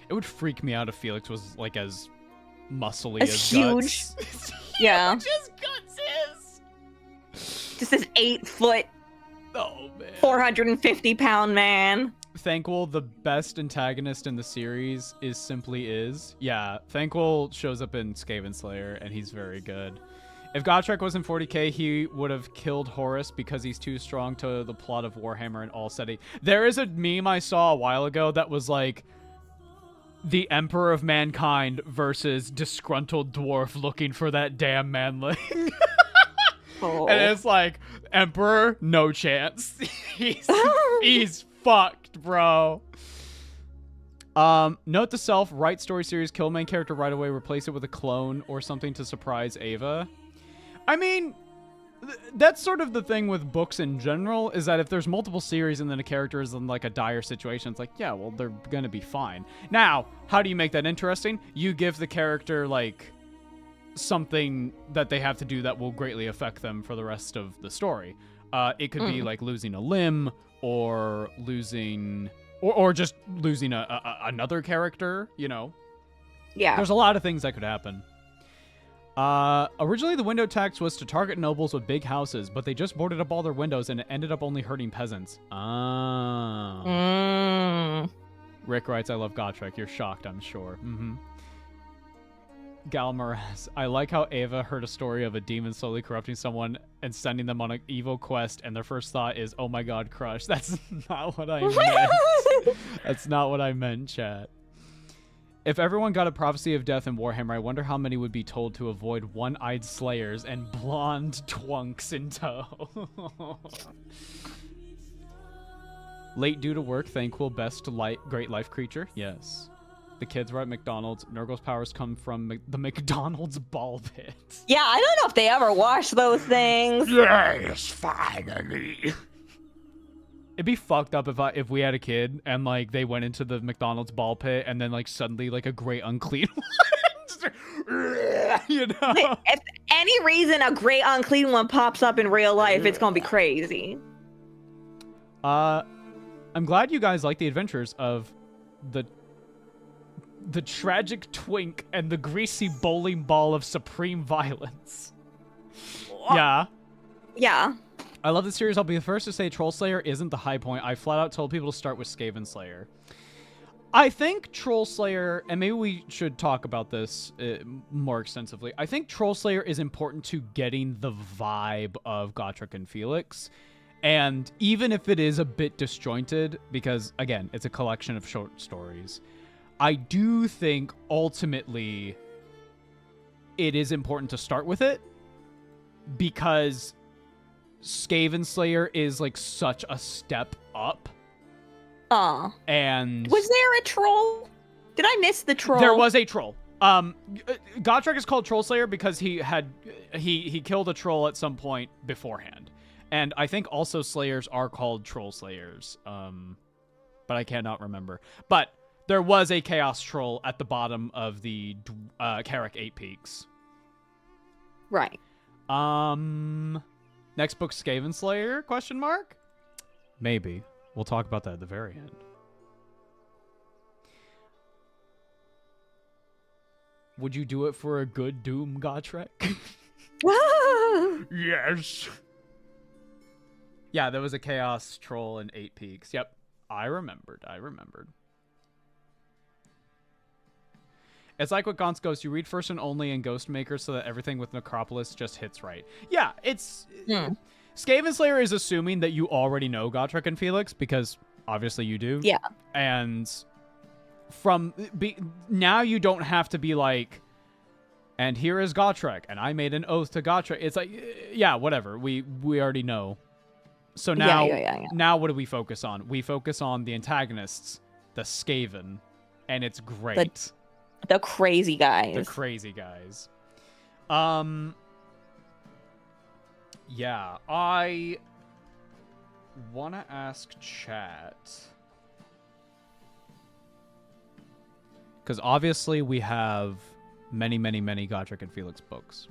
It would freak me out if Felix was like as muscly as huge. Guts. Yeah. Huge as Guts is. Just this 8-foot. Oh man. 450-pound man. Thanquil, the best antagonist in the series, simply is. Yeah, Thanquil shows up in Skaven Slayer, and he's very good. If Gotrek was in 40k, he would have killed Horus because he's too strong to the plot of Warhammer and all setting. There is a meme I saw a while ago that was like, the Emperor of Mankind versus disgruntled dwarf looking for that damn manling. Oh. And it's like, Emperor, no chance. he's fucked, bro. Note to self, write story series, kill main character right away, replace it with a clone or something to surprise Ava. I mean, that's sort of the thing with books in general, is that if there's multiple series and then a character is in like a dire situation, it's like, yeah, well, they're gonna be fine. Now, how do you make that interesting? You give the character like something that they have to do that will greatly affect them for the rest of the story. It could be like losing a limb or losing or just losing another character, you know. Yeah. There's a lot of things that could happen. Originally the window tax was to target nobles with big houses, but they just boarded up all their windows and it ended up only hurting peasants. Rick writes, I love Gotrek. You're shocked, I'm sure. Galmaraz, I like how Ava heard a story of a demon slowly corrupting someone and sending them on an evil quest, and their first thought is, oh my god, crush. That's not what I meant. That's not what I meant, chat. If everyone got a prophecy of death in Warhammer, I wonder how many would be told to avoid one-eyed slayers and blonde twunks in tow. Late due to work, Thanquil, best great life creature. Yes. The kids were at McDonald's. Nurgle's powers come from the McDonald's ball pit. Yeah, I don't know if they ever wash those things. Yes, finally. It'd be fucked up if we had a kid and like they went into the McDonald's ball pit and then like suddenly like a great unclean one. You know? If any reason a great unclean one pops up in real life, it's gonna be crazy. I'm glad you guys like the adventures of the tragic twink and the greasy bowling ball of supreme violence. Yeah. Yeah. I love this series. I'll be the first to say Trollslayer isn't the high point. I flat out told people to start with Skaven Slayer. I think Trollslayer, and maybe we should talk about this more extensively. I think Trollslayer is important to getting the vibe of Gotrek and Felix. And even if it is a bit disjointed, because, again, it's a collection of short stories, I do think ultimately it is important to start with it because Skaven Slayer is like such a step up. And was there a troll? Did I miss the troll? There was a troll. Gotrek is called Trollslayer because he killed a troll at some point beforehand. And I think also Slayers are called Trollslayers. but I cannot remember. But there was a Chaos Troll at the bottom of the Carrick 8 Peaks. Right. Next book, Skaven Slayer? Question mark? Maybe. We'll talk about that at the very end. Would you do it for a good Doom, Gotrek? Yes. Yeah, there was a Chaos Troll in 8 Peaks. Yep. I remembered. It's like with Gaunt's Ghost. You read First and Only and Ghostmaker so that everything with Necropolis just hits right. Yeah, it's... Skaven Slayer is assuming that you already know Gotrek and Felix, because obviously you do. Yeah. And now you don't have to be like, and here is Gotrek, and I made an oath to Gotrek. It's like, yeah, whatever. We already know. So now, now what do we focus on? We focus on the antagonists, the Skaven, and it's great. The crazy guys. The crazy guys. Yeah, I want to ask chat, because obviously we have many Gotrek and Felix books.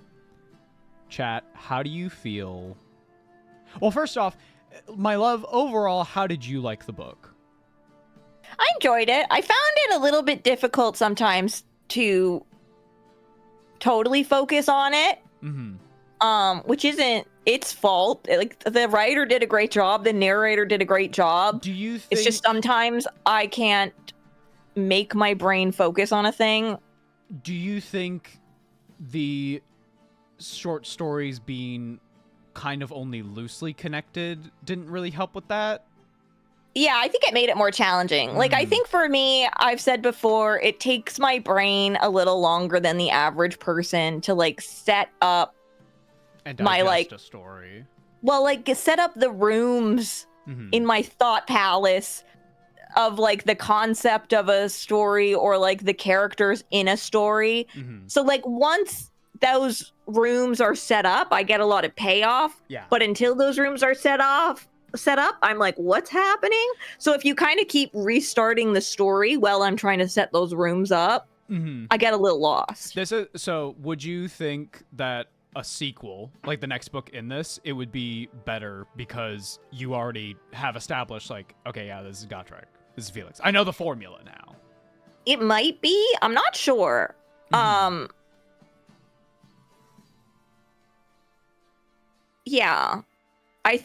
Chat, how do you feel? Well, first off, my love, overall, how did you like the book? I enjoyed it. I found it a little bit difficult sometimes to totally focus on it. Which isn't its fault. Like, the writer did a great job, the narrator did a great job. Do you think... It's just sometimes I can't make my brain focus on a thing. Do you think the short stories being kind of only loosely connected didn't really help with that? Yeah, I think it made it more challenging. Like, I think for me, I've said before, it takes my brain a little longer than the average person to, like, set up and my, like, a story. Well, like, set up the rooms in my thought palace of, like, the concept of a story or, like, the characters in a story. So, like, once those rooms are set up, I get a lot of payoff. Yeah. But until those rooms are set up, I'm like, what's happening? So if you kind of keep restarting the story while I'm trying to set those rooms up, I get a little lost. So would you think that a sequel, like the next book in this, it would be better because you already have established, like, okay, yeah, this is Gotrek, this is Felix. I know the formula now. It might be. I'm not sure. Yeah. I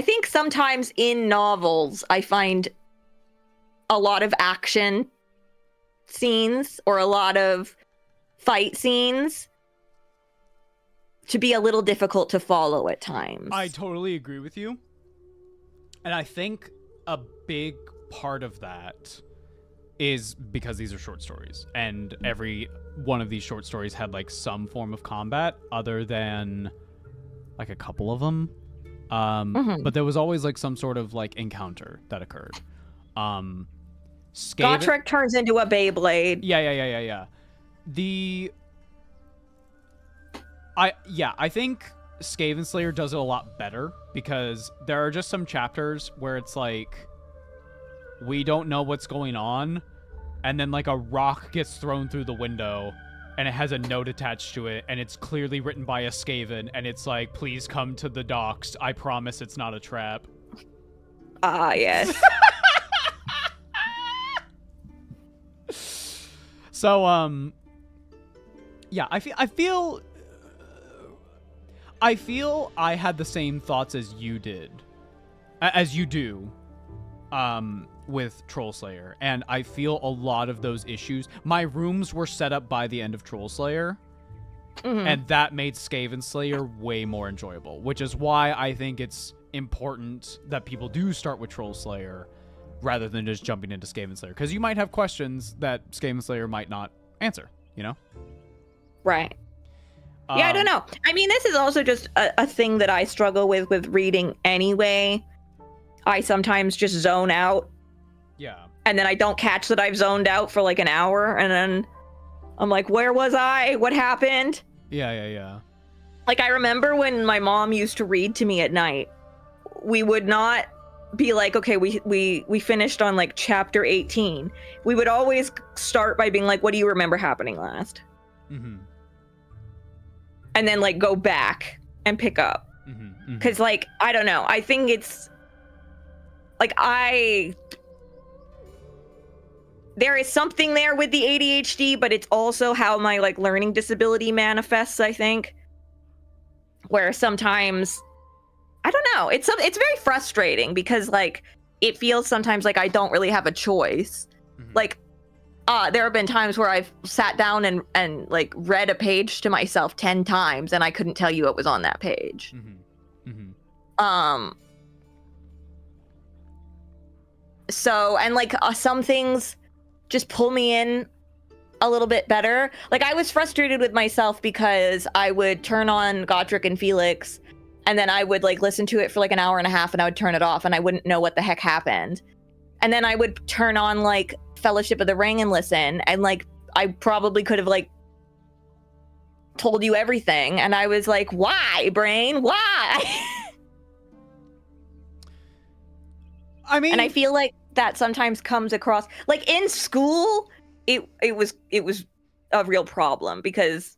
think sometimes in novels, I find a lot of action scenes or a lot of fight scenes to be a little difficult to follow at times. I totally agree with you. And I think a big part of that is because these are short stories. And every one of these short stories had, like, some form of combat other than, like, a couple of them. But there was always, like, some sort of, like, encounter that occurred. Gotrek turns into a Beyblade. Yeah. I think Skaven Slayer does it a lot better because there are just some chapters where it's like, we don't know what's going on, and then, like, a rock gets thrown through the window and it has a note attached to it, and it's clearly written by a Skaven, and it's like, please come to the docks. I promise it's not a trap. Ah, yes. So, yeah, I feel I had the same thoughts as you do, with Trollslayer, and I feel a lot of those issues. My rooms were set up by the end of Trollslayer, and that made Skaven Slayer way more enjoyable, which is why I think it's important that people do start with Trollslayer rather than just jumping into Skaven Slayer, because you might have questions that Skaven Slayer might not answer, you know? Right. Yeah, I don't know. I mean, this is also just a thing that I struggle with reading anyway. I sometimes just zone out. Yeah. And then I don't catch that I've zoned out for like an hour, and then I'm like, where was I? What happened? Yeah. Like, I remember when my mom used to read to me at night, we would not be like, okay, we finished on like chapter 18. We would always start by being like, what do you remember happening last? Mm-hmm. And then like go back and pick up. Mm-hmm. Because like, I don't know. I think it's like there is something there with the ADHD, but it's also how my like learning disability manifests, I think. Where sometimes, I don't know, it's very frustrating because like it feels sometimes like I don't really have a choice. Mm-hmm. Like there have been times where I've sat down and like read a page to myself 10 times and I couldn't tell you what was on that page. Mm-hmm. Mm-hmm. So, and like some things just pull me in a little bit better. Like I was frustrated with myself because I would turn on Gotrek and Felix and then I would like listen to it for like an hour and a half and I would turn it off and I wouldn't know what the heck happened. And then I would turn on like Fellowship of the Ring and listen and like I probably could have like told you everything and I was like, why, brain? Why? I mean, and I feel like that sometimes comes across like in school. It was a real problem because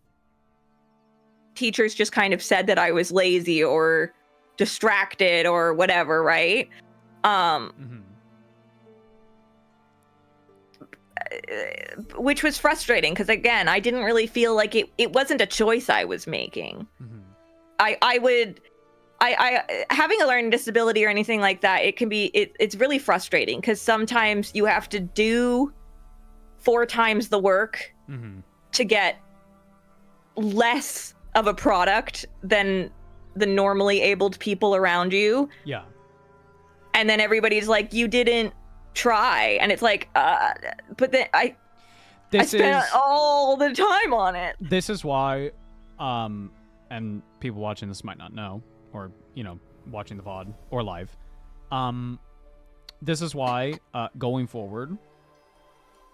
teachers just kind of said that I was lazy or distracted or whatever, right? Mm-hmm. Which was frustrating because again, I didn't really feel like it wasn't a choice I was making. Mm-hmm. I having a learning disability or anything like that, it's really frustrating because sometimes you have to do 4 times the work mm-hmm. to get less of a product than the normally abled people around you. Yeah. And then everybody's like, you didn't try. And it's like, but then I spent all the time on it. This is why, and people watching this might not know, or, you know, watching the VOD or live. This is why, going forward,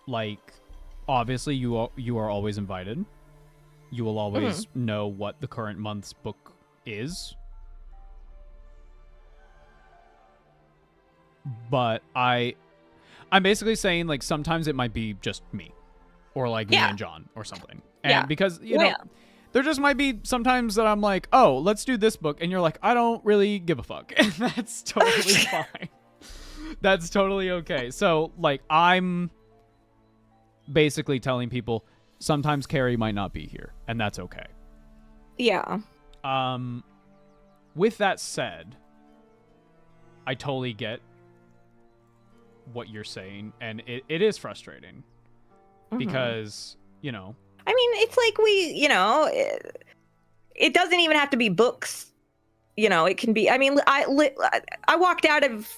like, obviously you are always invited. You will always know what the current month's book is. But I'm basically saying, like, sometimes it might be just me. Or, like, me and John or something. And because, you know, there just might be sometimes that I'm like, oh, let's do this book. And you're like, I don't really give a fuck. And that's totally fine. That's totally okay. So, like, I'm basically telling people sometimes Carrie might not be here, and that's okay. Yeah. With that said, I totally get what you're saying, and it is frustrating because, you know, I mean, it's like it doesn't even have to be books. You know, it can be, I mean, I walked out of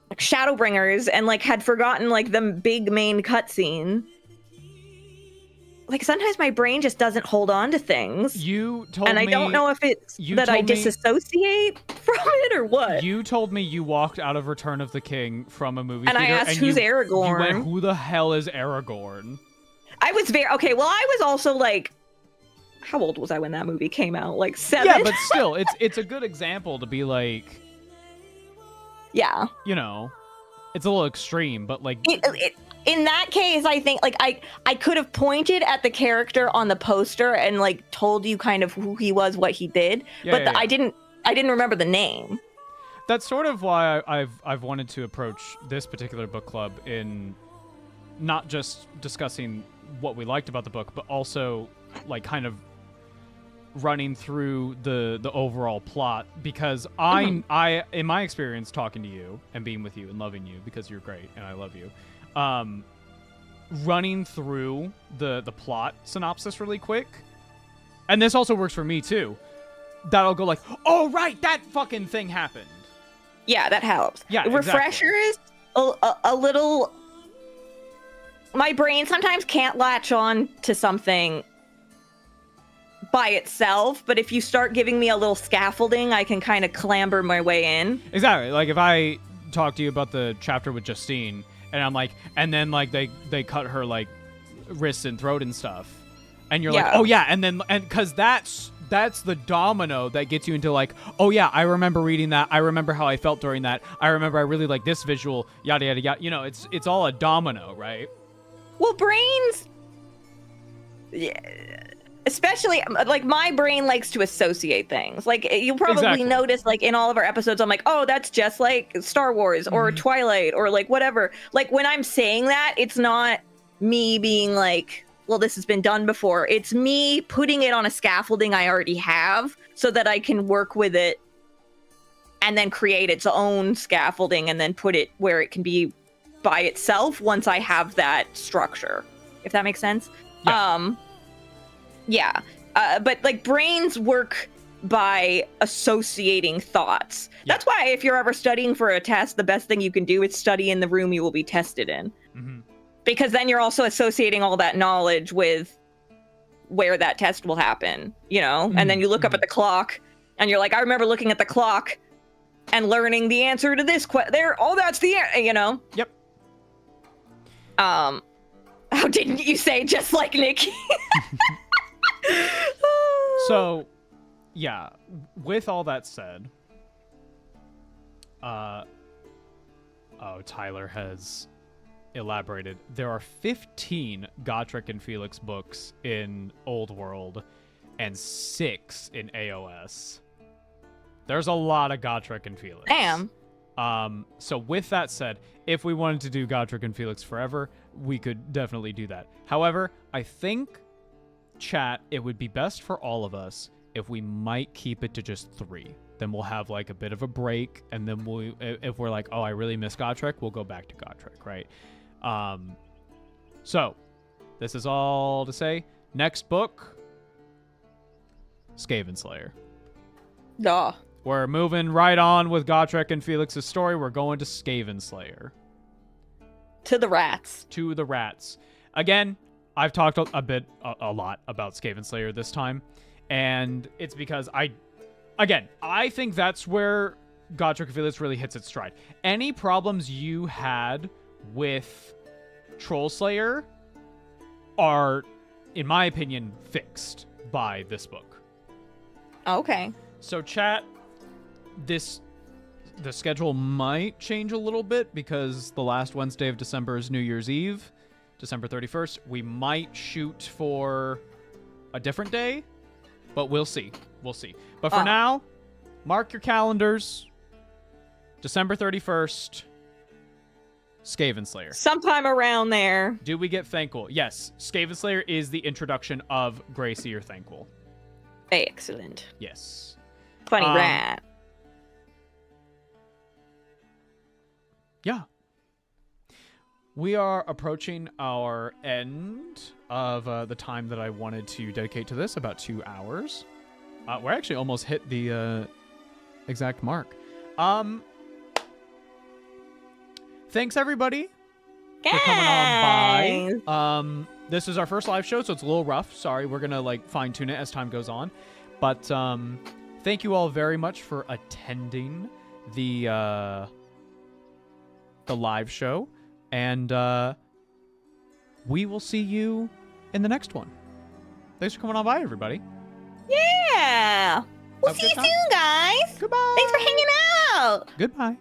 like Shadowbringers and like had forgotten like the big main cutscene. Like sometimes my brain just doesn't hold on to things. You told me, and I don't know if it's that I disassociate from it or what. You told me you walked out of Return of the King from a movie theater, and I asked, who's Aragorn? You went, who the hell is Aragorn? I was okay. Well, I was also like, how old was I when that movie came out? Like 7. Yeah, but still, it's a good example to be like, yeah, you know, it's a little extreme, but like in that case, I think like I could have pointed at the character on the poster and like told you kind of who he was, what he did, but I didn't remember the name. That's sort of why I've wanted to approach this particular book club in not just discussing what we liked about the book, but also like kind of running through the overall plot, because I in my experience talking to you and being with you and loving you because you're great and I love you, running through the plot synopsis really quick, and this also works for me too, that'll go like, oh right, that fucking thing happened. Yeah, that helps. Yeah, refreshers a little. My brain sometimes can't latch on to something by itself, but if you start giving me a little scaffolding, I can kind of clamber my way in. Exactly. Like if I talk to you about the chapter with Justine, and I'm like, and then like they cut her like wrists and throat and stuff, And you're like, oh yeah, and because that's the domino that gets you into like, oh yeah, I remember reading that. I remember how I felt during that. I remember I really like this visual, yada yada yada. You know, it's all a domino, right? Well, brains, yeah, especially like my brain likes to associate things. Like you'll probably notice, like in all of our episodes, I'm like, oh, that's just like Star Wars or Twilight or like whatever. Like when I'm saying that, it's not me being like, well, this has been done before. It's me putting it on a scaffolding I already have so that I can work with it and then create its own scaffolding and then put it where it can be by itself once I have that structure, if that makes sense. Yeah. But like brains work by associating thoughts. Yeah. That's why if you're ever studying for a test, the best thing you can do is study in the room you will be tested in. Mm-hmm. Because then you're also associating all that knowledge with where that test will happen, you know? And then you look up at the clock and you're like, I remember looking at the clock and learning the answer to this that's the answer, you know? Yep. How didn't you say just like Nikki? So, yeah, with all that said, Tyler has elaborated. There are 15 Gotrek and Felix books in Old World and 6 in AOS. There's a lot of Gotrek and Felix. Damn. So with that said, if we wanted to do Gotrek and Felix forever, we could definitely do that. However, I think, chat, it would be best for all of us if we might keep it to just 3. Then we'll have like a bit of a break, and then if we're like, oh, I really miss Gotrek, we'll go back to Gotrek, right? So this is all to say, next book, Skaven Slayer. Duh. We're moving right on with Gotrek and Felix's story. We're going to Skaven Slayer. To the rats. To the rats. Again, I've talked a lot about Skaven Slayer this time, and it's because I think that's where Gotrek and Felix really hits its stride. Any problems you had with Trollslayer are, in my opinion, fixed by this book. Okay. So chat, the schedule might change a little bit because the last Wednesday of December is New Year's Eve, December 31st. We might shoot for a different day, but we'll see. We'll see. But for now, mark your calendars. December 31st, Skaven Slayer. Sometime around there. Do we get Thankful? Yes. Skaven Slayer is the introduction of Gracie or Thankful. Excellent. Yes. Funny rat. Yeah. We are approaching our end of the time that I wanted to dedicate to this, about 2 hours. We're actually almost hit the exact mark. Thanks, everybody, for coming on by. This is our first live show, so it's a little rough. Sorry, we're going to fine-tune it as time goes on. But thank you all very much for attending the live show. And we will see you in the next one. Thanks for coming on by, everybody. Yeah. We'll see you soon, guys. Goodbye. Thanks for hanging out. Goodbye.